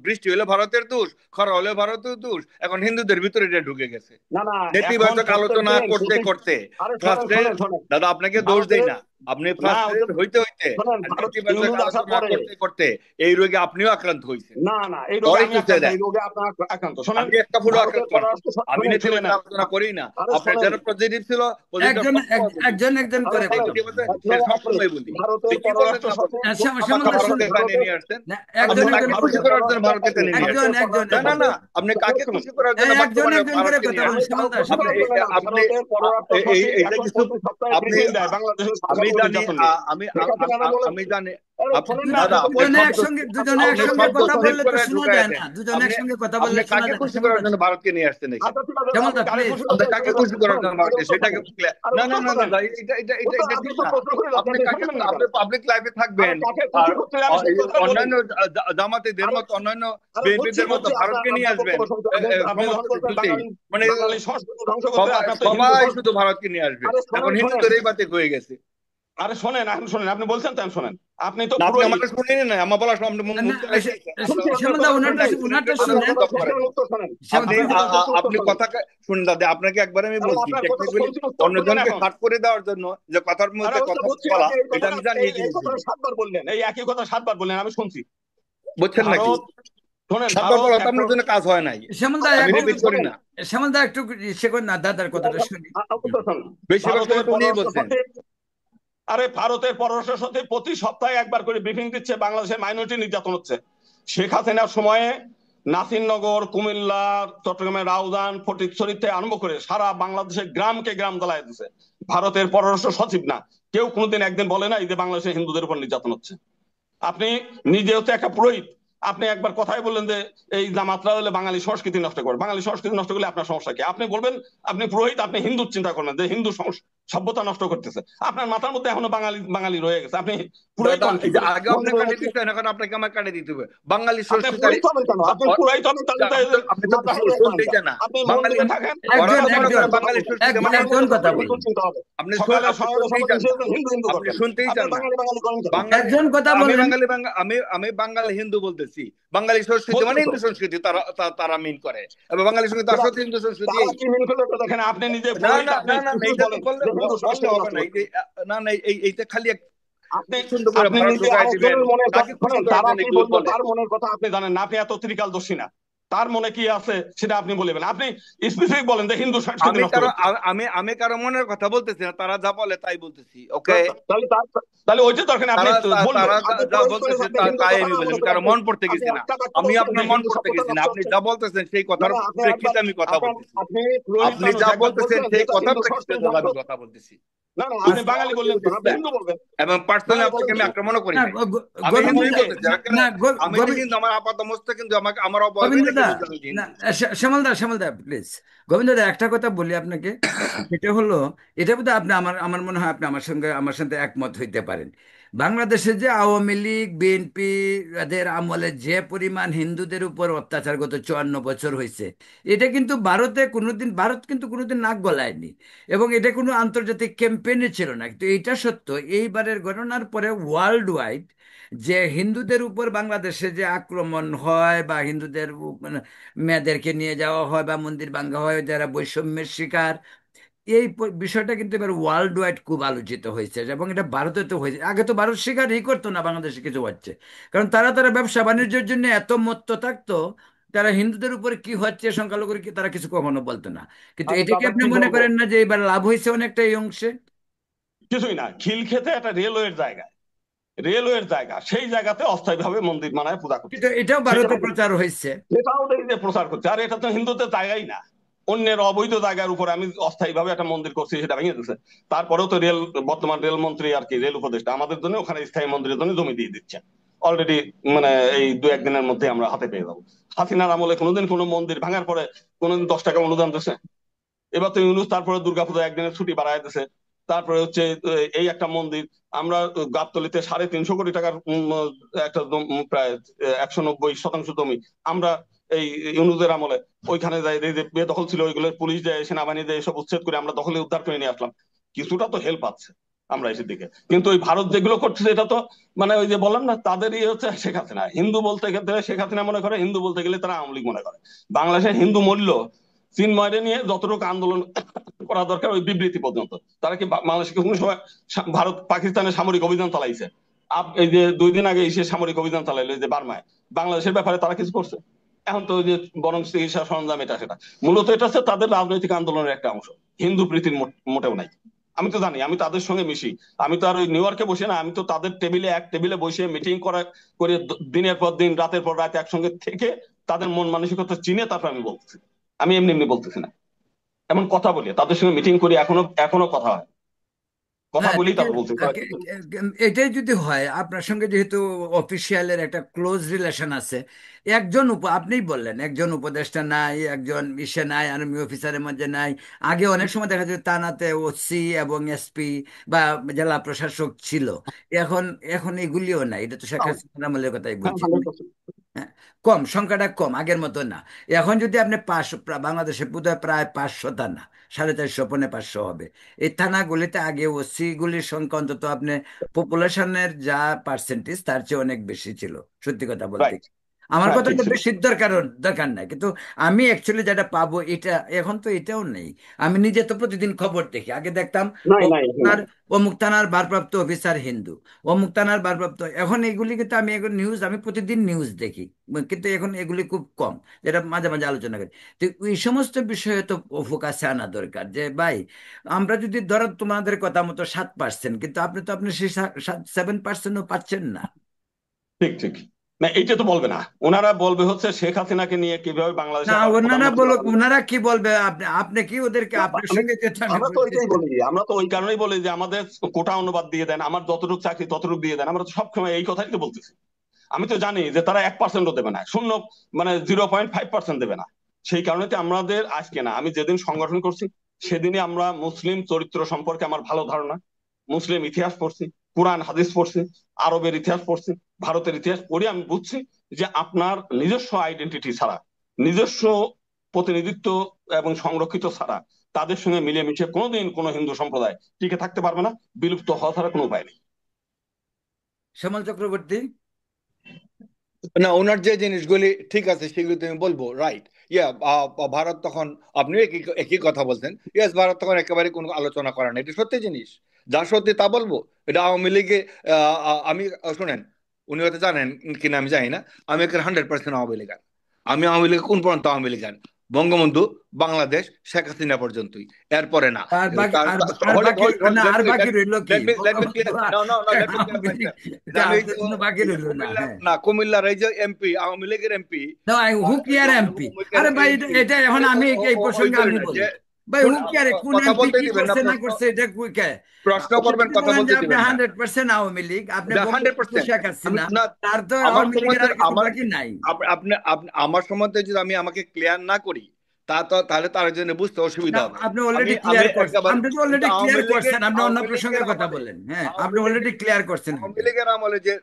বৃষ্টি হলে ভারতের দোষ, খরা হলে ভারতের দোষ, এখন হিন্দুদের ভিতরে এটা ঢুকে গেছে। না না, এখন নেতিবাচক আলোচনা প্রত্যেকদিন করতে প্রতি, করতে আরে শোনেন ফ্রাস্ট্রেট। শোনেন শোনেন, দাদা আপনাকে দোষ দেই ভারতের, না, আপনি না ওটা ফ্রাস্ট্রেট হইতে হইতে শোনেন, আর ভারত নেতিবাচক ইউনুস আসার আলোচনা পরে, করতে করতে এই রোগে আপনিও আক্রান্ত হয়েছেন। না না, এই রোগে পরে আমি চুষে আক্রান্ত, দেয়। এই রোগে আপনার আক্রান্ত। শোনেন, আমি একটা ফুলো ভারতের আক্রান্ত না, পররাষ্ট্র, আমি শুনেন শুনে নেতিবাচক নেন, আলোচনা করি না। আরে আপনার শোনেন, যারা পজিটিভ ছিল, পজিটিভ একজন সবসময় বলি। একজন একজন আরে করে এই শোনেন, কথা বলুন। নেতিবাচক আপনারা আপনি সবসময় বলি। ভারতের আপনি কি বললেন পররাষ্ট্র না সচিব, আপনি শ্যামল কাকে ভারত ভারতে শুনুন টানে ভারতের, নিয়ে আসছেন? না, আপনি একজন আপনারা একজন কাকে খুশি ভারতের করার জন্য পররাষ্ট্র, ভারতে টেনে নিয়ে একজন আসছেন? একজন ভারতের না একজন না, পররাষ্ট্র, আপনি কাকে শুনুন, খুশি করার জন্য একজন বর্তমানে একজন করে ভারতকে কথা নিয়ে বলুন, আমি আসছেন? শ্যামল কারো দাস। খুশি আপনি করার জন্য না, আপনি ভারতের পররাষ্ট্র সচিব এইটা এখন কিছু, প্রতি সপ্তাহে আপনি ব্রিফিং দেয় বাংলাদেশের আমি সংখ্যালঘু জানি, নির্যাতন নিয়ে। আমি শেখ হাসিনা বলেন, আমি জানি। আরে শোনেন না, দাদা আপনি তো আপনি দুজনে বলছেন, শব্দ, একসঙ্গে, দুজনে আপনি একসঙ্গে শব্দ কথা সেভ বললে তো করে শোনা ঢুকাই যায় না, দেন। দুজনে আপনি একসঙ্গে কথা বললে আপনি শোনা কাকে যায় না, খুশি শ্যামল করার দাস। জন্য ভারতকে নিয়ে আসছেন এখানে? আচ্ছা ঠিক আছে, শ্যামল আপনি দা, কারে প্লিজ। খুশি আপনি করতে কাকে চান? খুশি করার শোনেন, জন্য আরে ভারতকে, উত্তর সেটাকে শোনেন, আরে না না উত্তর না না শোনেন, না, এটা আপনি ঠিক তো না। প্রশ্ন করে আপনি যাচ্ছেন, কাকে, শুনবেন না কেন? আপনি পাবলিক লাইফে আরে থাকবেন কাকে আর খুশি করতে আমি সেই কথা বলি। অন্যান্য জামাতিদের আরে মতো, অন্যান্য আরে বুঝছি বিএনপিদের মতো বুঝছি, আপনার ভারতকে নিয়ে আপনার আসবেন বক্তব্য শুনতে হবে। আপনি সমস্ত যখন বলছেন কিছুতেই। বাঙালি, মানে বাঙালি সংস্কৃতি ধ্বংস করতে, সবাই আপনার তো হিন্দু সবাই শুধু সংস্কৃতি। ভারতকে নিয়ে আসবে। আরে এখন শোনেন শোনেন, হিন্দুদের এই বাতে হয়ে গেছে। আরে শোনেন, এখন শোনেন, আপনি বলছেন তাই শোনেন, আপনি তো না, আপনি আমার পুরোহিত। শুনেনি না, আমার বলা আপনি না, মুখ চালাই দিয়েছেন। শুনছি, আপনার শ্যামল দা, কথা ওনারটা শুনছি। ওনারটা আপনি আমার শুনেন। কথা কথা শেষ করেন। করেন, উত্তর শোনেন। শ্যামল আপনি আপনি যেটা বলছেন উত্তর আপনি শোনেন। কথা শুনুন দাদা, আপনাকে একবার আমি আরে বলছি আপনার কথা টেকনিক্যালি শুনছি, উত্তর শুনেন অন্যজনকে এখন। শার্ট করে দেওয়ার জন্য যে কথার আরে মধ্যে আমি তো কথা বুঝছি, বলা, আপনি এই এটা কথাটা, আমি জানি এই এই এই কথাটা জিনিসগুলো। 7 বার বললেন, এই একই কথা 7 বার বললেন, আমি শুনছি। বুঝছেন নাকি? ভারত, শোনেন, সাতবার ভারত বলা তো একটা, আপনার জন্য কাজ হয় নাই। শ্যামল দা, আরে আমি একটু রিপিট শোনেন করি শোনেন, না, শ্যামল দা একটু সে করে না, দাদার কথাটা শুনি। উত্তর শোনেন। বেশিরভাগ ভারতের সময় তো উনিই পররাষ্ট্র বলছেন। সচিব, আরে ভারতের পররাষ্ট্র সচিব প্রতি সপ্তাহে একবার করে ব্রিফিং দিচ্ছে বাংলাদেশের মাইনরিটি নির্যাতন হচ্ছে। শেখ হাসিনার সময়ে নাসিরনগর, কুমিল্লা, চট্টগ্রামের রাউজান, ফটিকছড়ি থেকে আরম্ভ করে সারা বাংলাদেশের গ্রামকে গ্রাম জ্বালায় দিচ্ছে ভারতের পররাষ্ট্র সচিব। না, কেউ কোনোদিন একদিন বলে না এই যে বাংলাদেশের হিন্দুদের উপর নির্যাতন হচ্ছে। আপনি নিজে হচ্ছে একটা পুরোহিত, আপনি একবার কথাই বললেন যে এই জামাতরা হলে বাঙালি সংস্কৃতি নষ্ট করে। বাঙালি সংস্কৃতি নষ্ট করলে আপনার সমস্যা কি? আপনি বলবেন, আপনি পুরোহিত, আপনি হিন্দু চিন্তা করবেন যে হিন্দু সভ্যতা নষ্ট করতেছে। আপনার মাথার মধ্যে এখনো বাঙালি বাঙালি রয়ে গেছে, আপনি পুরাই দাদা হন কি এই যে করে? আগে আপনি কাটে দিচ্ছেন, এখন আপনাকে আমার কাটে দিতে হবে। বাঙালি আপনি সংস্কৃতি পুরাই হবেন কেন? আপনি পুরাই হবেন তাহলে তো আপনি তো মাথা হেলিয়ে করেন শুনতেই কেন? চান না। আপনি বাঙালি মন্দিরে থাকেন, ওরা একজন তো মনে একজন করে কথা বাঙালি বলুন। সংস্কৃতি মানে একজন কথা হিন্দু বলুন। চিন্তা হবে, আপনি সকালে আপনি সকালে শুনতেই সকালে চান না, হিন্দু হিন্দু আপনি করবেন, শুনতেই আপনি চান না। বাঙালি বাঙালি করেন কেন? বাঙালি একজন কথা আমি বলেন। বাঙালি আমি বাঙালি হিন্দু বলতেছি। বাঙালি সংস্কৃতি মানে বলছেন তো, হিন্দু সংস্কৃতি তারা মিন করে, এবং বাঙালি সংস্কৃতি তারা আসলে তো হিন্দু সংস্কৃতি। তারা কি মিল করলে তো দেখেন, আপনি নিজে না পুরোহিত, না আপনি না না না, কিছু এইটা তো বলেন বললে যে হিন্দু বললে সংস্কৃতি হবে নষ্ট না। এই করছে। যে না না, এইটা খালি এক আপনি সুন্দর করে আপনি ভাড়া নিজে ঢুকাই দিবেন, আরেকজনের মনের কথা তাকে খুশি শোনেন, করার তারা জন্য কি এগুলো বললো বলে। তার মনের কথা আপনি জানেন না, আপনি এত ত্রিকালদর্শী না। তার মনে কি আছে সেটা আপনি বলবেন, আপনি স্পেসিফিক বলেন যে হিন্দু সংস্কৃতি আমি নষ্ট কারো করছে। আমি কারো মনের কথা বলতেছি না, তারা যা বলে তাই বলতেছি। ওকে, তাহলে তাহলে ওইটা দরকার নেই, আপনি বলবেন তারা আপনি যা পুরোহিত হয়ে বলতেছে আপনি হিন্দুর তাই কথা আমি না বলি। মনে আমি করে কারো আপনি মন পড়তে আপনি গেছি না, একটা বাক্য আমি বলছেন যে আপনার মন হিন্দু পড়তে সভ্যতা গেছি না। নষ্ট আপনি হচ্ছে। যা বলতেছেন সেই না কথার না, আপনি একবার প্রেক্ষিতে আমি কথা আপনার বলতেছি। আপনি পুরোহিত আপনি মানুষ যা একবার বলতেছেন বলছেন সেই যেটা কথার হিন্দু প্রেক্ষিতে সংস্কৃতি দাদা নষ্ট আমি হচ্ছে। কথা বলতেছি। না না, আপনি উইথ বাঙালি অল বললেন ডিউ কেন, আপনি রেসপেক্ট, হিন্দু বলবেন। এবং না পার্সোনালি না, বলেন আপনাকে আমি তো। আক্রমণও করি না নাই। আমি গোবিন্দ হিন্দুই দা, বলতেছি। না আমি যে হিন্দু, আমার আপাত মস্তক কিন্তু আমাকে আমার গোবিন্দ অবয়বে দা, দেখে বুঝতে হবে যে না হিন্দু। শ্যামল দা প্লিজ। গোবিন্দ দা, একটা কথা বলি আপনাকে। সেটা হলো, এটা বোধহয় আপনি আমার মনে হয় আপনি আমার সাথে একমত হইতে পারেন। বাংলাদেশে যে আওয়ামী লীগ বিএনপি এদের আমলে যে পরিমাণ হিন্দুদের উপর অত্যাচার গত 54 বছর হয়েছে, এটা কিন্তু ভারত কিন্তু কোনোদিন নাক গলায়নি। এবং এটা কোনো আন্তর্জাতিক ক্যাম্পেইনে ছিল না, কিন্তু এটা সত্য। এইবারের ঘটনার পরে ওয়ার্ল্ড ওয়াইড যে হিন্দুদের উপর বাংলাদেশে যে আক্রমণ হয়, বা হিন্দুদের মানে মেয়েদেরকে নিয়ে যাওয়া হয়, বা মন্দির ভাঙ্গা হয়, যারা বৈষম্যের শিকার, এই বিষয়টা কিন্তু এবার ওয়ার্ল্ড ওয়াইড খুব আলোচিত হয়েছে। এবং এটা ভারতে তো হয়েছে, আগে তো ভারত স্বীকারই করতো না বাংলাদেশে কিছু হচ্ছে। কারণ তারা ব্যবসা বাণিজ্যের জন্য এত মত্ত থাকতো, তারা হিন্দুদের উপরে কি হচ্ছে, সংখ্যালঘুর কি, তারা কিছু কখনো বলতো না। কিন্তু আরে এটা কি দাদা আপনি কি মনে বলবো, করেন না যে এবার লাভ হয়েছে অনেকটা এই অংশে? কিছুই না, খিলক্ষেতে একটা রেলওয়ের জায়গা, রেলওয়ের জায়গা, সেই জায়গাতে অস্থায়ীভাবে মন্দির বানায় পূজা এটা করতেছে। এটাও সেটা ভারতে প্রচার হয়েছে। সেটাও দেখি যে প্রচার করছে, আর এটা তো হিন্দুদের জায়গাই না, অন্যের অবৈধ জায়গার উপর আমি অস্থায়ী ভাবে একটা মন্দির করছি, সেটা ভেঙে দিচ্ছে। তারপরেও তো বর্তমান রেল মন্ত্রী আর কি, রেল উপদেষ্টা আমাদের জন্য ওখানে স্থায়ী মন্দিরের জন্য জমি দিয়ে দিচ্ছে অলরেডি। মানে এই 2-1 দিনের মধ্যে আমরা হাতে পেয়ে যাবো। হাসিনার আমলে কোনোদিন কোনো মন্দির ভাঙার পরে কোনোদিন 10 টাকা অনুদান দিচ্ছে? এবার তো ইউনুস তারপরে দুর্গাপূজা একদিনের ছুটি বাড়ায় দিছে। তারপরে হচ্ছে এই একটা মন্দির, আমরা গাবতলীতে 350 কোটি টাকার একটা প্রায় 190% জমি আমরা এই ইউনুসের আমলে ওইখানে যাই, এই যে বেদখল ছিল ওইগুলো পুলিশ যায়, সেনাবাহিনী যায়, সব উচ্ছেদ করে আমরা দখলে উদ্ধার করে নিয়ে আসলাম। কিছুটা তো হেল্প আছে আমরা এসে দিকে। কিন্তু ওই ভারত যেগুলো করছে এটা তো মানে ওই যে বললাম না, তাদেরই হচ্ছে শেখ হাসিনা। হিন্দু বলতে গেলে শেখ হাসিনা মনে করে, হিন্দু বলতে গেলে তারা আওয়ামী লীগ মনে করে। বাংলাদেশে হিন্দু মূল্য চিন্ময়রে নিয়ে যতটুকু আন্দোলন করা দরকার ওই বিবৃতি পর্যন্ত, তারা কি বাংলাদেশে কোনো সময় ভারত পাকিস্তানের সামরিক অভিযান চালাইছে? এই যে 2 দিন আগে এসে সামরিক অভিযান চালাইলো এই যে বার্মায়, বাংলাদেশের ব্যাপারে তারা কিছু করছে? এখন তো ওই যে বরং চিকিৎসা সরঞ্জাম এটা সেটা, মূলত এটা হচ্ছে তাদের রাজনৈতিক আন্দোলনের একটা অংশ। হিন্দু প্রীতির মোটেও নাই। আমি তো জানি, আমি তাদের সঙ্গে মিশি। আমি তো আর ওই নিউ ইয়র্কে বসে না, আমি তো তাদের এক টেবিলে বসে মিটিং করে দিনের পর দিন রাতের পর রাত একসঙ্গে থেকে তাদের মন মানসিকতা চিনে তারপর আমি বলতেছি। আমি এমনি এমনি বলতেছি না, এমন কথা বলি, তাদের সঙ্গে মিটিং করি, এখনো এখনো কথা হয়, কথা হ্যাঁ, বলি দেখি, তারপর বলছি। এটাই যদি হয় আপনার সঙ্গে, যেহেতু অফিসিয়ালের একটা ক্লোজ রিলেশন আছে, আপনিই বললেন একজন উপদেষ্টা নাই, একজন ইসে নাই, আর্মি অফিসারের মধ্যে নাই। আগে অনেক সময় দেখা যেত থানাতে ওসি এবং এসপি বা জেলা প্রশাসক ছিল। এখন এখন এগুলিও নাই। এটা তো শেখ হাসিনার আমলের কথাই হ্যাঁ, বলছি। 100%। হ্যাঁ, কম, সংখ্যাটা কম, আগের মতো না। এখন যদি আপনি 500, বাংলাদেশে বোধহয় প্রায় 500 থানা, 450 500 হবে। এই থানাগুলিতে আগে ওসি গুলির সংখ্যা অন্তত আপনি পপুলেশনের যা পার্সেন্টেজ তার চেয়ে অনেক বেশি ছিল, সত্যি কথা বলতে। রাইট। আমার হ্যাঁ, কথা ঠিক হলো ছিল। বেশির দরকার দরকার নাই, কিন্তু আমি অ্যাকচুয়ালি যেটা পাবো এটা এখন তো এটাও নেই। আমি নিজে তো প্রতিদিন খবর দেখি, আগে দেখতাম নাই নাই, অমুক এখন থানার নাই। অমুক থানার ভারপ্রাপ্ত অফিসার হিন্দু, অমুক থানার ভারপ্রাপ্ত, এখন এগুলি কিন্তু আমি এখন আমি প্রতিদিন নিউজ দেখি। কিন্তু এখন এগুলি খুব কম, যেটা মাঝে মাঝে আলোচনা করি। তো এই সমস্ত বিষয়ে তো ফোকাসে আনা দরকার, যে ভাই আমরা যদি ধরো তোমাদের কথা মতো 7%, কিন্তু আপনি সেই 7%ও পাচ্ছেন না। ঠিক ঠিক। না, এইটা তো বলবে না, ওনারা বলবে হচ্ছে শেখ হাসিনাকে নিয়ে কিভাবে না, বাংলাদেশে আবার ওনারা প্রধানমন্ত্রী বলুক, বানানো যায়। ওনারা কি বলবে, আপনি আপনি কি ওদেরকে না, আপনার আমি সঙ্গে যেতে আমি আমরা তো ওইটাই বলতেছি। বলি, আমরা তো ওই কারণেই বলি যে আমাদের কোটা অনুবাদ দিয়ে দেন, আমার যতটুকু চাকরি ততটুকু দিয়ে দেন, আমরা তো সবসময় এই কথাই তো বলতেছি। আমি তো জানি যে তারা 1%ও দেবে না, শূন্য মানে 0.5% দেবে না। সেই কারণে তো আমাদের আজকে না, আমি যেদিন সংগঠন করছি সেদিনই আমরা মুসলিম চরিত্র সম্পর্কে আমার ভালো ধারণা, মুসলিম ইতিহাস পড়ছি, কোরআন হাদিস পড়ছি, আরবের ইতিহাস পড়ছি, ভারতের ইতিহাস পড়ে আমি বুঝছি যে আপনার নিজস্ব আইডেন্টিটি ছাড়া, নিজস্ব প্রতিনিধিত্ব এবং সংরক্ষিত ছাড়া তাদের সঙ্গে মিলেমিশে কোনোদিন কোনো হিন্দু সম্প্রদায় টিকে থাকতে পারবে না, বিলুপ্ত হওয়া ছাড়া কোনো উপায় নেই। শ্যামল চক্রবর্তী। না, ওনার যে জিনিসগুলি ঠিক আছে সেগুলি তুমি বলবো, রাইট। ইয়া, ভারত তখন, আপনি একই একই কথা বলছেন, ইয়েস, ভারত তখন একেবারে কোনো আলোচনা করে না, এটা সত্যি জিনিস, যা সত্যি তা বলবো। এটা আওয়ামী লীগে, আমি শোনেন, উনি হয়তো জানেন কিনা আমি জানি না, আমি এখানে 100% আওয়ামী লীগান। আমি আওয়ামী লীগ কোন পর্যন্ত আওয়ামী লীগান? বঙ্গবন্ধু, বাংলাদেশ, শেখ হাসিনা পর্যন্তই, এরপরে না। আর বাকি আর আর Hold it, বাকি না, আর বাকি রইল কি? let me clear. Bangabandhu No, no, no, let me clear Awami League, myself. এটা আমি আর তো কোনো বাকি রইল না। কুমিল্লা, হ্যাঁ, না, কুমিল্লার এই যে এমপি, আওয়ামী লীগের এমপি, না হু কেয়ার এমপি? আরে ভাই, এটা এটা এখন আমি এই প্রসঙ্গে আমি যে বলি, ভাই হু কেয়ার কোন কথা এমপি বলতে কি দিবেন না, করছে না প্রশ্ন করছে এটা কে? প্রশ্ন আপনি করবেন, যদি কথা বলেন যে বলতে আপনি দিবেন না। 100% আওয়ামী লীগ, আপনি হান্ড্রেড বঙ্গবন্ধু পার্সেন্ট শেখ আমি হাসিনা, না, তার তো আমার আওয়ামী লীগের সম্বন্ধে আর কিছু আমার বাকি নাই। আমার সম্বন্ধে যদি আমি আমাকে ক্লিয়ার না করি, তাহলে তার জন্য বুঝতে না, অসুবিধা হবে। আপনি আমি অলরেডি আমি ক্লিয়ার করছেন, একেবারে, আপনি তো কিন্তু অলরেডি ক্লিয়ার করছেন, আপনি অন্য আওয়ামী লীগের প্রসঙ্গের কথা আমলে, বলেন। হ্যাঁ, আপনি আওয়ামী লীগের অলরেডি ক্লিয়ার করছেন আওয়ামী আগে। লীগের আমলে যে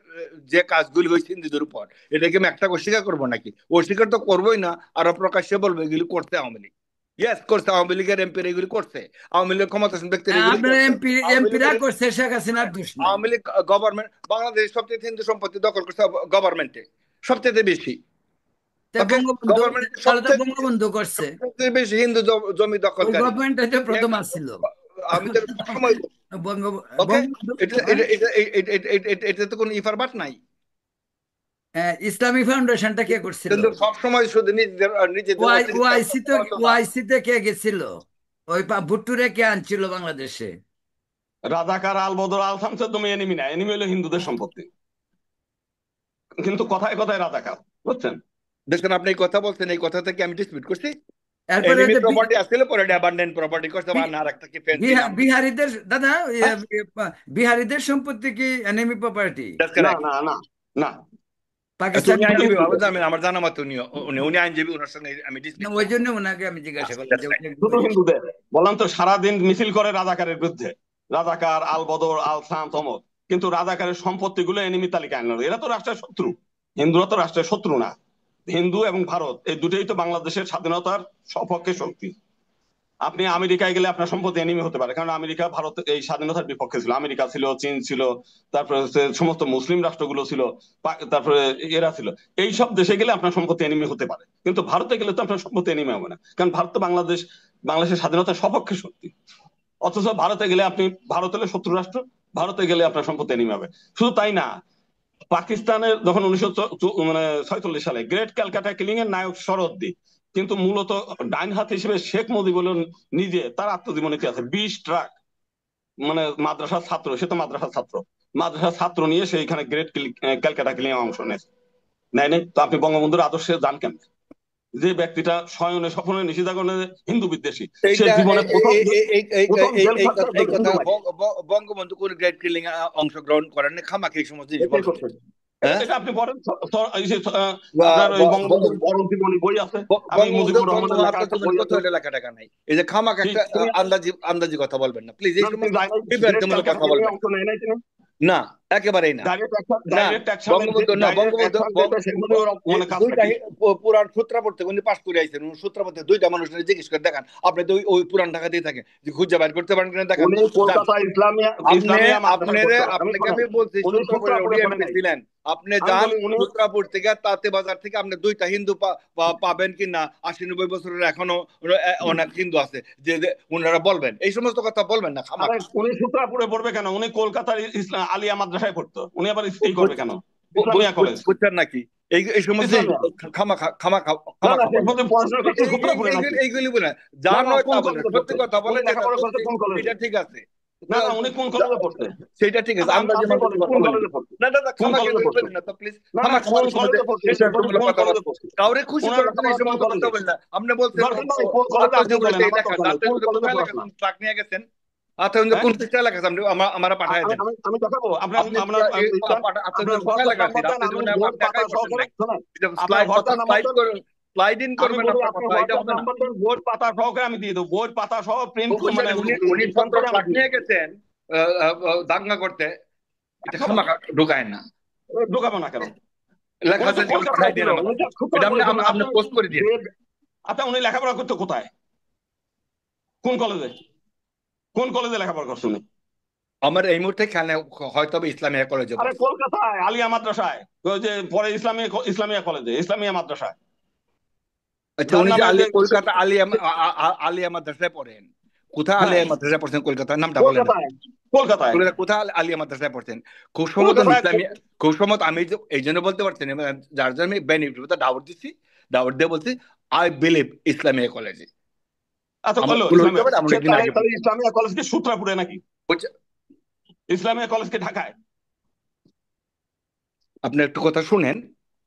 যে কাজগুলি হয়েছে হিন্দুদের উপর, এটাকে আমি একটা অস্বীকার করবো নাকি? অস্বীকার তো করবোই না, আরো প্রকাশ্যে বলবো এগুলি করতে আওয়ামী লীগ, ইয়েস করছে, আওয়ামী লীগের এমপির এগুলি করছে, আওয়ামী লীগ ক্ষমতাসীন ব্যক্তির এগুলি আপনার করছে, আওয়ামী এমপিরা লীগের, করছে, শেখ হাসিনার দোষ নাই। আওয়ামী লীগ গভর্নমেন্ট, বাংলাদেশ সবচেয়ে হিন্দু সম্পত্তি দখল করছে গভর্নমেন্টে, সবচেয়ে বেশি। তা ওকে, বঙ্গবন্ধু, গভর্নমেন্ট তাহলে তো বঙ্গবন্ধু করছে, সবচেয়ে বেশি হিন্দু জমি ওই দখলকারী। গভর্নমেন্ট তো প্রথম আসছিল। আমি তো সবসময়, ওকে, বঙ্গবন্ধু এটা হ্যাঁ? এটা এটা এটা এটা এটা- এটা তো কোনো ইফার বাট নাই। ইসলামী ফাউন্ডেশনটা কে করছিল? কিন্তু সবসময় শুধু নিজেদের নিজেদের অতিরিক্ত ওআইসি তো, সমালোচনা। ওআইসি তে কে গেছিল? ওই ভুট্টুরে কে আনছিল বাংলাদেশে? রাজাকার আল বদর আল শামসের তুমি এনিমি না, এনিমি হলো হিন্দুদের সম্পত্তি, কিন্তু কথায় কথায় রাজাকার, বুঝছেন? দেখেন, আপনি এই কথা বলছেন, এই কথা থেকে আমি ডিসপিউট করছি। এরপরে এনিমি যে প্রপার্টি আসলে পরে অ্যাবান্ডেন্ট প্রপার্টি করতে পারেন, আর একটা কি ফেন্সি নাম দিচ্ছে। বিহারিদের দাদা, হ্যাঁ, বিহারিদের সম্পত্তি কি এনিমি প্রপার্টি? দ্যাটস না কারেক্ট। না না না, তো উনি পাকিস্তানি আইনজীবী, দুটো আমি জানি, আমার জানা মতো উনি আইনজীবী, ওনার সঙ্গে আমি না, ডিসপিউট ওই করছি। জন্য ওনাকে আমি জিজ্ঞাসা করলাম যে দ্যাটস রাইট। হিন্দুদের বললাম তো, সারাদিন মিছিল করে রাজাকারের বিরুদ্ধে, রাজাকার আল বদর আল শামস অমর, কিন্তু রাজাকারের সম্পত্তিগুলো এনিমি তালিকায় আনলো। এরা তো রাষ্ট্রের শত্রু, হিন্দুরা তো রাষ্ট্রের শত্রু না। হিন্দু এবং ভারত এই দুটোই তো বাংলাদেশের স্বাধীনতার সপক্ষে শক্তি। আপনি আমেরিকায় গেলে আপনার সম্পত্তি এনিমি হতে পারে, কারণ আমেরিকা ভারত এই স্বাধীনতার বিপক্ষে ছিল। আমেরিকা ছিল, চীন ছিল, তারপরে সমস্ত মুসলিম রাষ্ট্রগুলো ছিল, তারপরে এরা ছিল। এই সব দেশে গেলে আপনার সম্পত্তি এনিমি হতে পারে, কিন্তু ভারতে গেলে তো আপনার সম্পত্তি এনিমি হবে না, কারণ ভারত তো বাংলাদেশের স্বাধীনতার সপক্ষে শক্তি। অথচ ভারতে গেলে আপনি, ভারত হলে শত্রু রাষ্ট্র, ভারতে গেলে আপনার সম্পত্তি এনিমি হবে। শুধু তাই না, পাকিস্তানের যখন 1946 সালে গ্রেট ক্যালকাটা কিলিং এর নায়ক শরদ্দি, কিন্তু মূলত ডাইন হাত হিসেবে শেখ মুজিবুল নিজে তার আত্মজীবনীতে আছে 20 ট্রাক মাদ্রাসার ছাত্র, সে তো মাদ্রাসার ছাত্র, মাদ্রাসার ছাত্র নিয়ে সেইখানে গ্রেট ক্যালকাটা কিলিং এ অংশ নেয় নাই। তো আপনি বঙ্গবন্ধুর আদর্শে যান কেন? যে ব্যক্তিটা শয়নে স্বপ্নে নিষিদ্ধ করে হিন্দু বিদ্বেষী, সে এইটা জীবনে প্রথম জেল খাটছে এই কথা হিন্দু মারি। বঙ্গবন্ধু কোন গ্রেট কিলিং অংশগ্রহণ করেন না, খামাকে এই সমস্ত জিনিস এটাই বলেন। করছে। হ্যাঁ, এটা আপনি পড়েন, এই যে, আপনার ওই বঙ্গবন্ধুর বরণ জীবনী বই আছে, আমি বঙ্গবন্ধু মুজিবুর রহমানের লেখা একটা আত্মজীবনী বই কত আছে। হলে লেখা টাকা নাই, এই যে খামাক একটা তিনি আন্দাজি আন্দাজি কথা বলবেন না প্লিজ, এই সমস্ত গ্রেট বিভ্রান্তিমূলক ক্যালকাটা কথা কিলিং এ বলবেন অংশ নেয় নাই তিনি। না, একেবারেই না। না, ডাইরেক্ট অ্যাকশনে, ডাইরেক্ট বঙ্গবন্ধু অ্যাকশন যেটা শেখ মুজিবুর কাজটা দুইটা কি? পুরাণ সূত্রাপুর থেকে উনি পাশ করে আইছেন, সূত্রাপুরতে দুইটা মানুষের জিজ্ঞেস করে দেখান, আপনি তো ওই পুরাণ ঢাকা দিয়ে থাকেন, যে খুঁজে বাইর করতে পারেন কিনা দেখান। উনি যান, কলকাতা ইসলামিয়া ইসলামিয়া মাদ্রাসায় পড়তো। আমি আপনাকে শোনেন, আমি বলছি, উনি সূত্রাপুরের সূত্রাপুরে ওডি পড়ে এমপি নাই। ছিলেন, আপনি আমি যান বলি উনি, সূত্রাপুর থেকে তাঁতে বাজার থেকে আপনি দুইটা হিন্দু পাবেন কিনা, 80-90 বছরের এখনো অনেক হিন্দু আছে যে ওনারা বলবেন, এই সমস্ত কথা বলবেন না আরে খামাখা। উনি সূত্রাপুরে পড়বে কেন? উনি কলকাতার আলিয়া মাদ্রাসায় পড়তো, উনি আবার এই করবে কেন? ইসলামিয়া কলেজ, বুঝছেন নাকি? এই সমস্ত ইসলামিয়া। খামাখা খামাখা না না, খামাখা শেখ বলবেন, মুজিব পড়াশোনা করছে সূত্রাপুরে নাকি? এইগুলি বলেন, যা না না, নয় তা কোন বলেন, কলেজে সত্যি পড়ছে? কথা উনি বলেন, যেটা লেখাপড়া করছে সত্যি কোন কলেজে? সেটা ঠিক আছে। না না, উনি কোন কলেজে পড়ছে? সেটা ঠিক আছে, আচ্ছা, আন্দাজে আপনি মান্দাজে বলেন কথা কোন বলেন কলেজে না। পড়ছে? না দাদা, কোন খামাখা কলেজে এগুলি পড়ছে? বলেন না তো প্লিজ, না না, খামাখা কোন মানুষের মধ্যে কলেজে পড়ছে সে বলুন, বিভ্রান্তিমূলক কোন কথা কলেজে বলেন। পড়ছে? কাউরে খুশি ওনার করার জন্য এই লেখাপড়া কোন সমস্ত কথা কলেজে? বলেন না। আপনি বলছেন দরকার নাই, কোন কলেজে আপনি আত্মজীবনীতে বলেন, এই আমার লেখা আছে, দরকার নাই, কোন আত্মজীবনীতে কলেজে কোথায় লেখা আছে? পড়াশোনা? ট্রাক নিয়ে গেছেন? আত্মজীবনীতে হ্যাঁ, কোন পৃষ্ঠায় লেখা আছে? আমরা পাঠায় দেন। আমি আমি দেখাবো আপনার, আপনি আপনার আপনার আপনার কোথায় হোয়াটসঅ্যাপ লেখা আছে? নাম্বার দেন, আমি আত্মজীবনী বোর্ড আপনি পাতা একাই বলছেন সহকারে নাকি? শোনেন, আপনার স্লাইড হোয়াটসঅ্যাপ নাম্বার স্লাইড দেন। করে স্লাইড ইন আমি করবেন বলি আপনার আপনি কথা, এটা হোয়াটসঅ্যাপ হবে না। নাম্বার দেন, বইয়ের পাতা সহকারে আমি দিয়ে দেবো, বইয়ের পাতা সহ প্রিন্ট বুঝলেন, মানে উনি রিপোর্ট 17 করে আমি ট্রাক দিয়ে নিয়ে দেবো। গেছেন দাঙ্গা করতে, এটা একদম খামাখা ঢুকায় না। ঢুকাবো না কেন? লেখা উনি আছে, তো এগুলো কলকাতায় পাঠাই ছিল, দিন আমার উনি কাছে। তো সূত্র এটা আপনি পড়েছেন আপনি আপনি। পোস্ট করে দিন। আচ্ছা, উনি লেখাপড়া করতে কোথায়, কোন কলেজে, কোন কলেজে লেখাপড়া করছেন উনি? আমার এই মুহূর্তে খেয়াল নেই, হয়তো বা ইসলামিয়া কলেজে আরে পড়ছে। কলকাতায় আলিয়া মাদ্রাসায়, ওই যে পরে ইসলামিয়া কলেজে, ইসলামিয়া মাদ্রাসায়, আচ্ছা, যার উনি যে নামে যে কলকাতা আলিয়া মাদ্রাসায় পড়েন, কোথায় হ্যাঁ আলিয়া মাদ্রাসায় পড়ছেন, কলকাতার নামটা বলেন আপনি। কলকাতায়, কলকাতায়, কলকাতা কোথায় আলিয়া মাদ্রাসায় পড়ছেন? খুব সম্ভবত কলকাতায়। ইসলামিয়া, খুব সম্ভবত আমি এই জন্য বলতে পারছি না, যার জন্য আমি বেনিফিট ডাউট দিচ্ছি, ডাউট দিয়ে বলছি আই বিলিভ ইসলামিয়া কলেজে। আচ্ছা আমার বললো ভুল হইতে ইসলামিয়া, পারে, আমি সে অনেকদিন তাহলে আগে তাহলে পড়ছি। ইসলামিয়া কলেজ কি সূত্রাপুরে নাকি? বুঝছে- ইসলামিয়া কলেজ কি ঢাকায়? আপনি একটু কথা শুনেন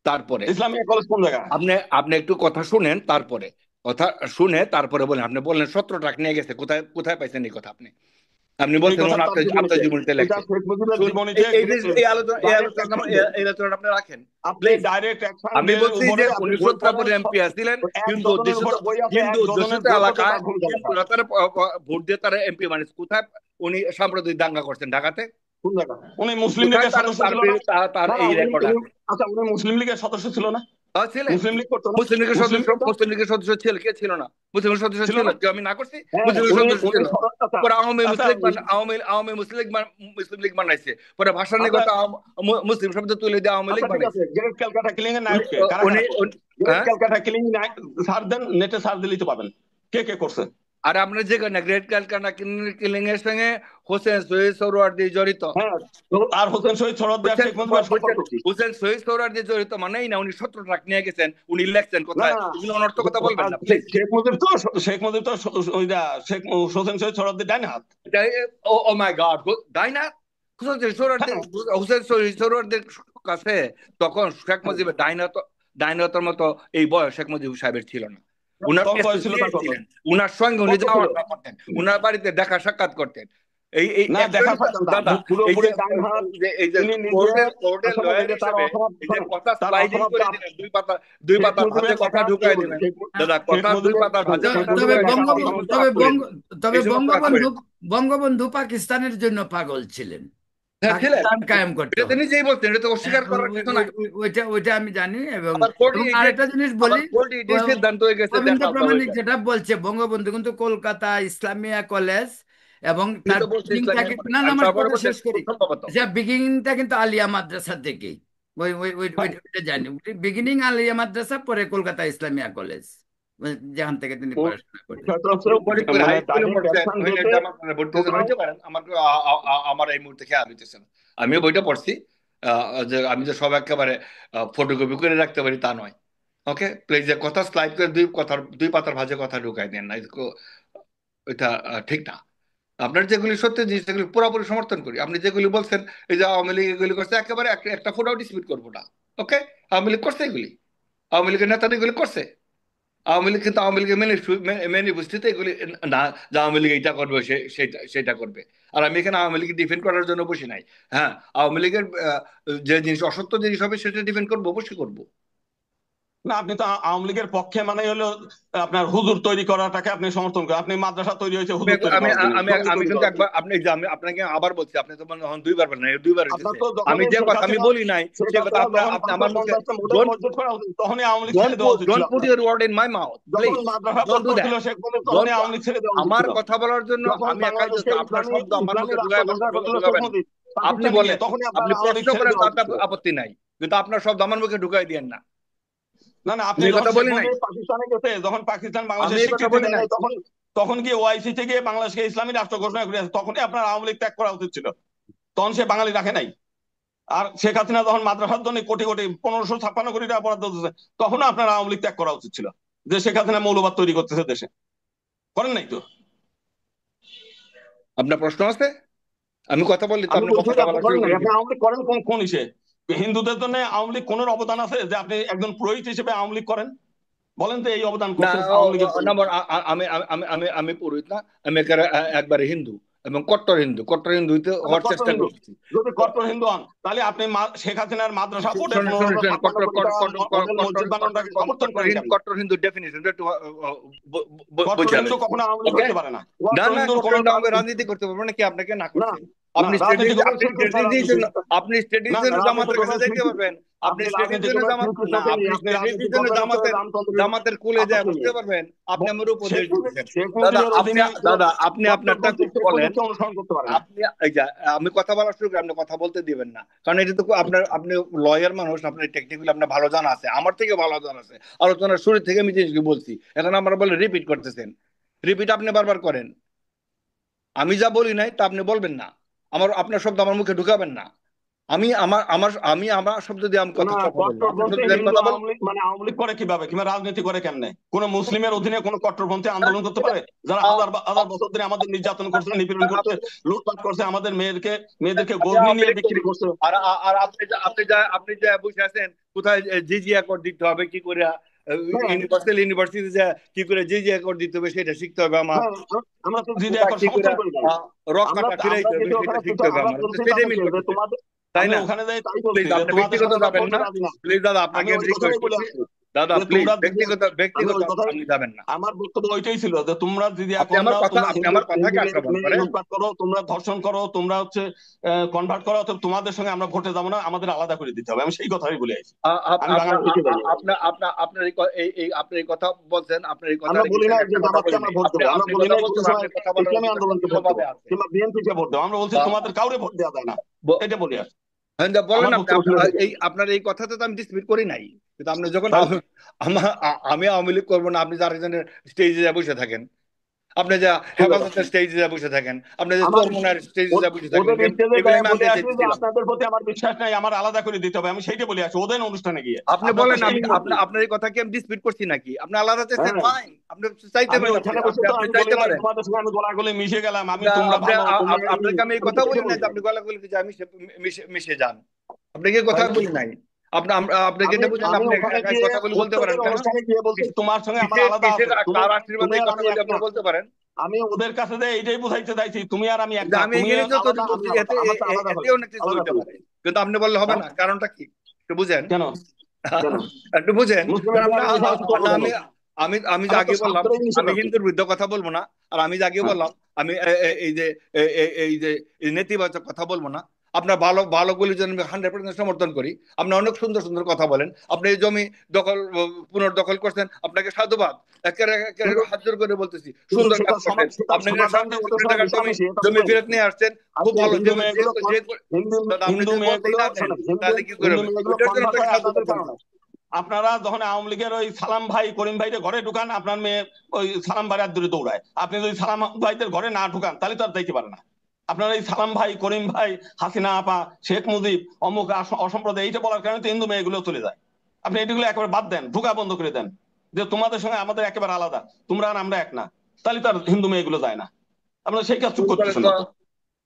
তারপরে, ইসলামিয়া কলেজ কোন জায়গায়? আপনি আপনি একটু কথা শুনেন তারপরে, কথা শুনে তারপরে বলেন। আপনি বললেন 17 ট্রাক নিয়ে গেছে, কোথায় কোথায় পাইছেন এই কথা? আপনি আপনি এই বলছেন কথা ওনার তার আপনার আপনার জীবনীতে, জীবনীতে এটা লেখছে। শেখ মুজিবের শুন, জীবনীতে এই আলোচনা, ডাইরেক্ট অ্যাকশন দেন, এই আলোচনা আপনি রাখেন আপনি প্লিজ। ডাইরেক্ট অ্যাকশন আমি এর বলছি উপরে যে আপনি উনি বই পড়েন। সূত্রাপুরে এমপি ছিলেন, এক হিন্দু ডজনের অধ্যুষিত, উপরে বই আছে, হিন্দু এক ডজনের অধ্যুষিত বই পড়তে এলাকায় তার ভূমিকা লেখা। হিন্দুরা তারা ভোট দিয়ে তারা এমপি মানে কোথায় উনি সাম্প্রদায়িক দাঙ্গা করছেন ঢাকাতে? কোন জায়গা? উনি মুসলিম কোথায় লীগের তার সদস্য তার ছিল না? তার না না, এই উনি রেকর্ড উনি আছে? আচ্ছা, উনি মুসলিম লীগের সদস্য ছিল না? ছিলেন। মুসলিম লীগ করতো না? মুসলিম লীগের মুসলিম সদস্য, লীগটা মুসলিম লীগের সদস্য ছিল, কে ছিল না? মুসলিম লীগের সদস্য ছিল ছিল, না? কেউ আমি না করছি? হ্যাঁ, মুসলিম লীগের উনি সদস্য উনি ছিল। আচ্ছা পরে আওয়ামী আচ্ছা মুসলিম আওয়ামী মুসলিম লীগ মুসলিম লীগ বানাইছে, পরে ভাষা নিয়ে আচ্ছা কথা মুসলিম শব্দ তুলে দিয়ে আওয়ামী লীগ আচ্ছা, ঠিক আছে, বানাইছে। গ্রেট ক্যালকাটা কিলিং এর উনি নায়ক কে, কারা কারা করছে? গ্রেট হ্যাঁ। ক্যালকাটা কিলিং সার দেন, নেটে সার দিলেই তো পাবেন কে কে করছে। আর আপনার যে গ্রেট ক্যালকাটা কিলিং এর সঙ্গে হোসেন শহীদ সোহরাওয়ার্দী জড়িত, হ্যাঁ, তো আর হোসেন শহীদ সরোয়ার্দী আর বুঝছেন? শেখ মুজিবের বুঝছেন, সম্পর্ক কি? হোসেন শহীদ সোহরাওয়ার্দী জড়িত মানেই না উনি 17 ট্রাক নিয়ে গেছেন, উনি লেখছেন না কোথায়, না, এগুলো অনর্থক কথা বলবেন আর না প্লিজ। শেখ মুজিব তো ওইটা শেখ হোসেন শহীদ সরোয়ার্দী ডাইন হাত। ও ও মাই গড, তাই না? হোসেন সোহরাওয়ার্দী, হ্যাঁ, হোসেন সোহরাওয়ার্দীর কাছে তখন শেখ মুজিবের ডাইনাতর মতো এই বয়স শেখ মুজিব সাহেবের ছিল না। উনার কম বয়স ছিল তার, অ্যাসোসিয়েট কত ছিলেন, উনার সঙ্গে উনি কত যাওয়া ছিল? আসা করতেন, উনার বাড়িতে দেখা সাক্ষাৎ করতেন। এই এই না, দেখা অ্যাকচুয়ালি থাকতেন না, দাদা, এই যে পুরোপুরি ডাইন হাত। এই যে তিনি নিজে কোর্টের শোনেন, এই লয়ার যে তার হিসেবে এই যে কথা তার স্লাইডিং অসমাপ্ত করে দিলেন, দুই শেখ পাতার ভাঁজে মুজিবের কথা লেখা ঢুকাই বলি, দিলেন। আ- দাদা, কথা দুই পাতার ভাঁজে শেখ কথা তবে মুজিবের ঢুকাই লেখা দিলেন, বঙ্গবন্ধু, অসমাপ্ত। এই সমস্ত কাজ করেন না, তবে এই সমস্ত কাজ বঙ্গবন্ধু, করেন না। বঙ্গবন্ধু পাকিস্তানের জন্য পাগল ছিলেন, হ্যাঁ ছিলেন, পাকিস্তান কায়েম করতে এটা তো হবে। নিজেই বলছেন, এটা তো হ্যাঁ, অস্বীকার করার কিছু নাই। ওইটা ওইটা আমি জানি। এবং আবার এবং 48 আরেকটা জিনিস বলি, 48 সিদ্ধান্ত হয়ে গেছে, রবীন্দ্র দেখা হয়ে প্রামাণিক গেছে। যেটা বলছে, বঙ্গবন্ধু কিন্তু কলকাতা ইসলামিয়া কলেজ এবং উনি তার তো বলছে বিগিনিং ইসলামিয়া থাকে, কলেজ, না না আর আমার তারপরে কথা বলছে শেষ করি, সম্ভবত। যে বিগিনিংটা কিন্তু আলিয়া মাদ্রাসা থেকেই, ওইটা জানি, বিগিনিং আলিয়া মাদ্রাসা, পরে কলকাতা ইসলামিয়া কলেজ, যেখান থেকে তিনি পড়াশোনা করেন। বিষয়টা হচ্ছে হাই মানে স্কুলে ডাইরেক্ট পড়ছেন, অ্যাকশন ওখানে দিতে জামা কাপড়ে ভর্তি হয়েছেন কোথাও। হইতে পারেন, আমার আমার এই মুহূর্তে খেয়াল হইতেছে না। আমিও বইটা পড়ছি, যে আমি যে সব একেবারে ফটোকপি করে রাখতে পারি তা নয়। ওকে প্লিজ, যে কথা স্লাইড করে দুই পাতার ভাঁজে কথা ঢুকাই দেন না, এটা ঠিক না। আপনার যেগুলি সত্যি জিনিস সেগুলি পুরোপুরি সমর্থন করি। আপনি যেগুলি বলছেন, এই যে আওয়ামী লীগ এগুলি করছে, একেবারে একটা ফোটাও ডিসপিউট করবো না। ওকে, আওয়ামী লীগ করছে এগুলি, আওয়ামী লীগের নেতারা এগুলি করছে। আওয়ামী লীগ কিন্তু আওয়ামী লীগের ম্যানিফেস্টোতে এগুলি না, যে আওয়ামী লীগ এইটা করবে সেটা করবে। আর আমি এখানে আওয়ামী লীগ ডিফেন্ড করার জন্য বসি নাই। হ্যাঁ, আওয়ামী লীগের যে জিনিস অসত্য জিনিস হবে সেটা ডিফেন্ড করবো, অবশ্যই করবো। না, আপনি তো আওয়ামী লীগের পক্ষে, মানে হলো আপনার হুজুর তৈরি করাটাকে আপনি সমর্থন করেন। আপনি মাদ্রাসা তৈরি হয়েছে আমি হুজুর তৈরি আমি করার জন্য, আমি জঙ্গি আমি তৈরি কিন্তু করার জন্য। একবার আপনি যে আমি আপনাকে আবার বলছি, আপনি তো মনে হন দুইবার বলেন, দুইবার আপনার হইতেছে। তো আমি যখনই যে শেখ কথা আমি হাসিনা বলি নাই শেখ সে কথা হাসিনা আপনার যখন আমার মুখে, ৫০-৫০টা মডেল ডোন্ট মসজিদ করা উচিত, তখনই আওয়ামী লীগ ছেড়ে ডোন্ট দেওয়া উচিত ছিল ডোন্ট পুট আপনার। Your word in my mouth যখন প্লিজ। মাদ্রাসা ডোন্ট পড়তে ডু হচ্ছিল দ্যাট। শেখ মুজিব, তখনই ডোন্ট, আওয়ামী লীগ ছেড়ে দেওয়া উচিত আমার ছিল। কথা বলার জন্য যখন আমি একাই বাংলাদেশে যত, আপনার ইসলামী শব্দ আমার ইসলামী মুখে রাষ্ট্র ঘোষণা করছিল শেখ ঢুকাবেন না। মুজিব, আপনি পাকিস্তানে গিয়ে, বলেন, তখনই আপনার আপনি আওয়ামী লীগ প্রশ্ন ছেড়ে করেন দেওয়া তাতে উচিত ছিল। আপত্তি নাই, কিন্তু আপনার শব্দ আমার মুখে ঢুকাই দিয়েন না। না না, আপনি আমি এই যখন কথা শেখ বলি নাই, মুজিব পাকিস্তানে গেছে, যখন পাকিস্তান আমি বাংলাদেশ এই কথা স্বীকৃতি বলি দেয় নাই। নাই, তখন তখন গিয়ে ওআইসি থেকে বাংলাদেশকে ইসলামী রাষ্ট্র ঘোষণা করে, তখনই আপনার আওয়ামী লীগ ত্যাগ করা উচিত ছিল। তখন সে বাঙালি রাখে নাই। আর শেখ হাসিনা যখন মাদ্রাসার জন্য কোটি কোটি ১৫৫৬ কোটি টাকা বরাদ্দ দিচ্ছে, তখন আপনার আওয়ামী লীগ ত্যাগ করা উচিত ছিল, যে শেখ হাসিনা মৌলবাদ তৈরি করতেছে দেশে। করেন নাই তো? আপনার প্রশ্ন আছে? আমি কথা বললি তো আমি আপনি বলছি যে কথা আপনি বলা শুরু করেন নাই, করে আপনি দিন। আওয়ামী লীগ করেন কোন কোন ইসে? হিন্দুদের জন্য আওয়ামী লীগ কোন অবদান আছে যে আপনি একজন পুরোহিত হিসেবে আওয়ামী লীগ করেন? বলেন তো এই অবদান না, করছে আওয়ামী লীগের জন্য। আমি আমি আমি আমি আমি পুরোহিত না, আমি একবারে হিন্দু। এবং কট্টর হিন্দু আচ্ছা, হওয়ার কট্টর চেষ্টা হিন্দু, করছি। যদি কট্টর হিন্দু হন তাহলে আপনি শেখ হাসিনার মাদ্রাসা বোর্ডে শোনেন 15,000 97 কোটি টাকা মডেল মসজিদ বানানোটাকে সমর্থন করেন কেন? কট্টর হিন্দু ডেফিনেশন একটু কট্টর বুঝে হিন্দু নেন। কখনো আওয়ামী লীগ ওকে, হইতে পারে না। না কট্টর না, হিন্দুর কট্টর কোনো হিন্দু আমাকে রাজনীতি করতে পারবো না, কি আপনাকে না না, করছে? না, রাজনীতি করবেন শ্রীকৃষ্ণের রাজনীতি। আপনি স্টেট না, না, ডিভিশনে রাজনীতি জামাতের কাছে করবেন যাইতে পারবেন। আপনি আপনি স্টেট রাজনীতি ডিভিশনে করবেন জামাত না, শ্রীকৃষ্ণকে আপনি নিয়ে, আপনি স্টেট রাজনীতি ডিভিশনে করবেন হচ্ছে জামাতের রামচন্দ্রের জামাতের কোলে যায় আদর্শ বসতে নিয়ে। পারবেন। আপনি আমার উপদেশ শেখ মুজিব, দিচ্ছেন। শেখ দাদা মুজিবের আপনি অধীনে দাদা আপনি আপনারটা কট্টরপন্থী শেখ বলেন। মুজিবকে অনুসরণ করতে পারে না। আপনি এই যে আমি কথা বলা শুরু করি, আপনি কথা বলতে দিবেন না, কারণ এটা তো আপনি লয়ার মানুষ, আপনার টেকনিক্যালি আপনার ভালো জানা আছে, আমার থেকে ভালো জানা আছে। আলোচনার শুরু থেকে আমি জিনিসগুলো বলছি, এখন আমরা বলে রিপিট করতেছেন। রিপিট আপনি বারবার করেন। আমি যা বলি নাই তা আপনি বলবেন না। আপনার শব্দ আমার মুখে ঢুকাবেন না। আমি আমার শব্দ দিয়ে আমি না, কথা বলবো, আপনার শব্দ কট্টরপন্থী দিয়ে আমি হিন্দু কথা বলবো। আওয়ামী লীগ মানে আওয়ামী লীগ করে কিভাবে, কিংবা রাজনীতি করে কেমনে? কোন মুসলিমের অধীনে কোন কট্টরপন্থী আন্দোলন করতে পারে? যারা হাজার হাজার বছর ধরে আমাদের নির্যাতন করছে, নিপীড়ন করছে, লুটপাট করছে, আমাদের মেয়েদেরকে গজনি নিয়ে বিক্রি করছে। আর আর আপনি যা বসে আছেন কোথায় জিজিয়া কোড দিতে হবে কি করে, হ্যাঁ, ইউনিভার্সিটি যা কি করে জিজিয়া কোড দিতে হবে সেটা শিখতে হবে আমার। হ্যাঁ, আমরা তো জিদে কোথায় এখন কি করে সমর্থন করি নাই। আমরা রক্ষাটা আমরা ফিরাইতে হবে যেটা সেটা ওখানে শিখতে হবে আমরা আমার, তো বলছি সেটাই মিন তাদেরকে যে করতেছে, তোমাদের, তাই আমি না? ওখানে যাই তাই বলছি প্লিজ যে আপনি তোমাদের ব্যক্তিগত সাথে আমরা যাবেন ভোটে না। রাজি না। প্লিজ দাদা, আমি আপনাকে ওই কথাই রিকোয়েস্ট বলে করছি। আসছি দাদা যে প্লিজ তোমরা যদি, ব্যক্তিগত আমি ব্যক্তিগত ওই কথাই, আপনি যাবেন না। আমার বক্তব্য ওইটাই ছিল যে তোমরা যদি আপনি এখন আমার কথা তোমরা আপনি হিন্দু আমার হিন্দু কথাকে মেয়ে আক্রমণ মেয়ে করেন। লুটপাট করো, তোমরা ধর্ষণ করো, তোমরা হচ্ছে কনভার্ট করো, অথবা তোমাদের সঙ্গে আমরা ভোটে যাবো না, আমাদের আলাদা করে দিতে হবে। আমি সেই কথাই বলে আছি। আমি আপনার বাঙালি থেকে যাই। আপনার আপনার আপনার আপনার এই কথা বলছেন, আপনার এই আমরা কথার বলি না বিষয়ে যে একটা কথা জামাতকে বলেন আমরা নাই। ভোট আপনি দেবো, আমরা আপনি বলি কথা না বলতে কোনো পারেন, সময় আপনার কথা বলার ইসলামী অধিকার আন্দোলনকে ভোট দেবো সম্পূর্ণভাবে আছে। কিংবা বিএনপিকে ভোট দেবো। আমরা বলছি আহ, তোমাদের কাউরে ভোট দেওয়া যায় না, ব- এটা বলি আসছি। হ্যাঁ, বলেন আমার আপনি বক্তব্য শুনে থেকে। এই আপনার এই কথাতে তো আমি ডিসপিউট করি নাই, কিন্তু আপনি যখন তাহলে আমি আওয়ামী লীগ করবো না, আপনি যার একজনের স্টেজে বসে থাকেন, আপনি যা ঠিক আছে, হেফাজতের স্টেজে বসে থাকেন, আপনি যে আমার চরমোনার স্টেজে বসে থাকেন, ওদের স্টেজে এগুলো যায় আমি বলে আনতে আসি যে চাইতেছিলাম। আপনাদের প্রতি আমার বিশ্বাস নাই, আমার আলাদা করে দিতে হবে, আমি সেইটা বলে আসি ওদের অনুষ্ঠানে গিয়ে। আপনি আপনার তো বলেন, সেই আমি মূর্তি। আপনার এই কথা কি আমি ডিসপিউট করছি নাকি? আপনি আলাদা চাইছেন, হ্যাঁ, ফাইন, আপনি চাইতে আমি পারেন, আপনি ওইখানে বসে আপনি তো আপনি আমি বলি চাইতে নাই পারেন। তোমাদের সঙ্গে আমি গলাগলি মিশে গেলাম, আমি আপনি তোমরা আপনি ভালো তোমরা এই, আপনাকে আমি এই আমি কথা তো বলি এটা নাই বলি যে নাই। আপনি গলা বলে যে আমি মিশে মিশে যান। আপনাকে এই কথা তাহলে বলি নাই। আপনাকে আমি এটা বুঝেন, আমি আপনি ওখানে একাই গিয়ে কথাগুলো বলতে পারেন প্রত্যেকের কেন? অনুষ্ঠানে গিয়ে বলছি তোমার সঙ্গে আমার কিসের আলাদা কিসের আছে, তুমি কার আশীর্বাদে তুমি এই আর আমি কথাগুলো এক আপনি না। বলতে পারেন? আমি ওদের কাছে যে এইটাই বুঝাইতে চাইছি, তুমি আর আমি এক যে না, আমি তুমি এখানে আলাদা যতটুকু আমি বলছি আলাদা, এতে আমারটা আলাদা এতে হয়ে অনেক কিছু আলাদা হইতে হয়ে পারে, কিন্তু আপনি বললে হবে হ্যাঁ, না, কারণটা কি একটু বুঝেন। কেন কেন একটু বুঝেন, মুসলিমের কারণ মেয়ে আমরা আমি এখানে কি করবো না কেন? আমি আমি আমি যে আমার তো আগে বললাম শাস্ত্রেই নিষেধ আমি আছে। হিন্দুর বিরুদ্ধে কথা বলবো না, আর আমি যে আগে হ্যাঁ, বললাম আমি এই যে এই যে এই নেতিবাচক কথা বলবো না। আপনার ভালো ভালো গুলির জন্য আমি 100% সমর্থন করি। আপনি অনেক সুন্দর সুন্দর কথা বলেন, আপনি এই জমি দখল পুনর্দখল করছেন, আপনাকে সাধুবাদ। একেবারে একেবারে কিন্তু হাত জোর করে বলতেছি, কিন্তু সুন্দর সেটা কাজ করছেন। সেটা আপনি এখানে সমাধান যে 700 ওদের কোটি সঙ্গে টাকার জমি মিশামিশি, এটা জমি বুঝেন। ফেরত নিয়ে আসছেন, খুব আজকে ভালো। হিন্দু মেয়েগুলো হিন্দু দাদা আপনি হিন্দু যদি ভোটই মেয়েগুলো না দেন শোনেন, হিন্দু তাহলে কি করে হিন্দু হবে? মেয়েগুলো ওইটার জন্য কনভার্ট আপনাকে হয় সাধুবাদ আপনাদের বলছি। কারণে। আপনারা যখন আওয়ামী লীগের ওই সালাম ভাই করিম ভাইদের ঘরে ঢুকান, আপনার মেয়ে ওই সালাম ভাই আর দূরে দৌড়ায়। আপনি যদি সালাম ভাইদের ঘরে না ঢুকান তাহলে তো আর দেখতে পারে না। আপনার এই সালাম ভাই করিম ভাই হাসিনা আপা শেখ মুজিব অমুক অসম্প্রদায় এইটা বলার কারণে তো হিন্দু মেয়েগুলো চলে যায়। আপনি এগুলো একেবারে বাদ দেন, ঢুকা বন্ধ করে দেন, যে তোমাদের সঙ্গে আমাদের একেবারে আলাদা, তোমরা আর আমরা এক না, তাহলে তো আর হিন্দু মেয়েগুলো যায় না। আপনারা সেই কাজ চুপ করতেছেন না তো।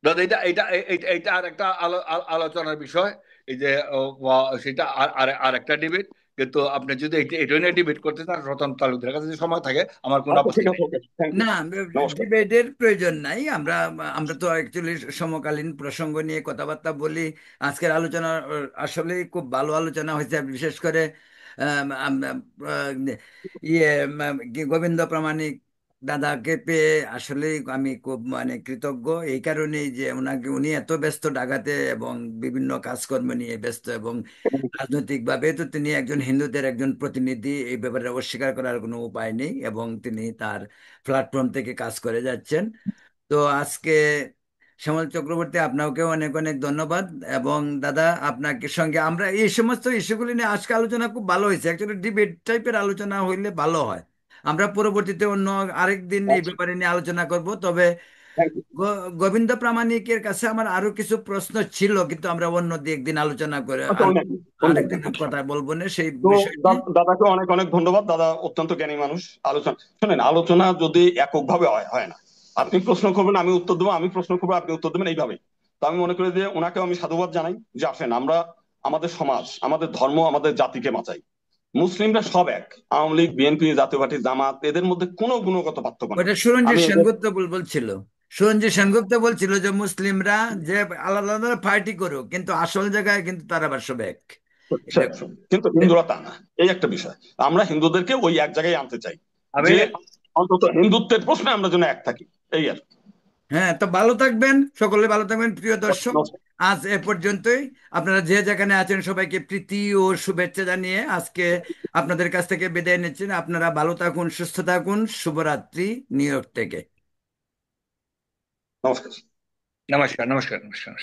দাদা এটা এটা এটা এটা আর একটা আলোচনার বিষয়। এই যে সেটা আর আর আর একটা ডিবেট, কিন্তু আপনি যদি এটা নিয়ে ডিবেট করতে চান রতন তালুকদারের কাছে যদি সময় থাকে, আমার কোনো আচ্ছা, আপত্তি ঠিক আছে, নেই। ওকে, থ্যাংক ইউ, না, নমস্কার। ডিবেটের প্রয়োজন নাই। আমরা আমরা তো অ্যাকচুয়ালি সমকালীন প্রসঙ্গ নিয়ে কথাবার্তা বলি। আজকের আলোচনা আসলে খুব ভালো আলোচনা হয়েছে, বিশেষ করে ইয়ে গোবিন্দ প্রামাণিক দাদাকে পেয়ে আসলে আমি খুব মানে কৃতজ্ঞ এই কারণেই যে ওনাকে, উনি এত ব্যস্ত ঢাকাতে এবং বিভিন্ন কাজকর্ম নিয়ে ব্যস্ত, এবং রাজনৈতিকভাবে তো তিনি একজন হিন্দুদের একজন প্রতিনিধি, এই ব্যাপারে অস্বীকার করার কোনো উপায় নেই, এবং তিনি তার প্ল্যাটফর্ম থেকে কাজ করে যাচ্ছেন। তো আজকে শ্যামল চক্রবর্তী, আপনাকে অনেক অনেক ধন্যবাদ। এবং দাদা, আপনাকে সঙ্গে আমরা এই সমস্ত ইস্যুগুলি নিয়ে আজকে আলোচনা খুব ভালো হয়েছে, অ্যাকচুয়ালি ডিবেট টাইপের আলোচনা হইলে ভালো হয়। আমরা পরবর্তীতে অন্য আরেক দিন এই আচ্ছা, ব্যাপারে নিয়ে আলোচনা করব। তবে থ্যাংক ইউ। গোবিন্দ প্রামাণিকের কাছে আমার আরো কিছু প্রশ্ন ছিল, কিন্তু আমরা অন্য একদিন আলোচনা করে আচ্ছা, ওই নাকি, ওই নাকি। আরেকদিন কথা বলবো না সেই তো বিষয় নিয়ে। দাদাকে অনেক অনেক ধন্যবাদ। দাদা অত্যন্ত জ্ঞানী মানুষ। আলোচনা শোনেন, আলোচনা যদি এককভাবে হয় হয় না। আপনি প্রশ্ন করবেন আমি উত্তর দেবো, আমি প্রশ্ন করবো আপনি উত্তর দেবেন, এইভাবে। তো আমি মনে করি যে ওনাকেও আমি সাধুবাদ জানাই যে আসেন আমরা আমাদের সমাজ, আমাদের ধর্ম, আমাদের জাতিকে বাঁচাই। মুসলিমরা সব এক, আওয়ামী লীগ বিএনপি জাতীয় পার্টি জামাত এদের মধ্যে কোনো গুণগত পার্থক্য নেই। ওটা সুরঞ্জিত আমি এদের সেনগুপ্ত বলছিল। সঞ্জয় সেনগুপ্ত বলছিল যে মুসলিমরা যে আলাদা আলাদা পার্টি করুক, কিন্তু আসল জায়গায় কিন্তু তারা আবার সব এক। এটা কিন্তু হিন্দুরা তা না, এই একটা বিষয়। আমরা হিন্দুদেরকে ওই এক জায়গায় আনতে চাই, আমি যে অন্তত হিন্দুত্বের প্রশ্নে আমরা যেন এক থাকি, এই আর কি। হ্যাঁ, তো ভালো থাকবেন, সকলে ভালো থাকবেন প্রিয় দর্শক। নমস্কার। আজ এ পর্যন্তই। আপনারা যে যেখানে আছেন সবাইকে প্রীতি ও শুভেচ্ছা জানিয়ে আজকে আপনাদের কাছ থেকে বিদায় নিচ্ছেন। আপনারা ভালো থাকুন, সুস্থ থাকুন। শুভরাত্রি, নিউ ইয়র্ক থেকে। নমস্কার। নমস্কার, নমস্কার, নমস্কার।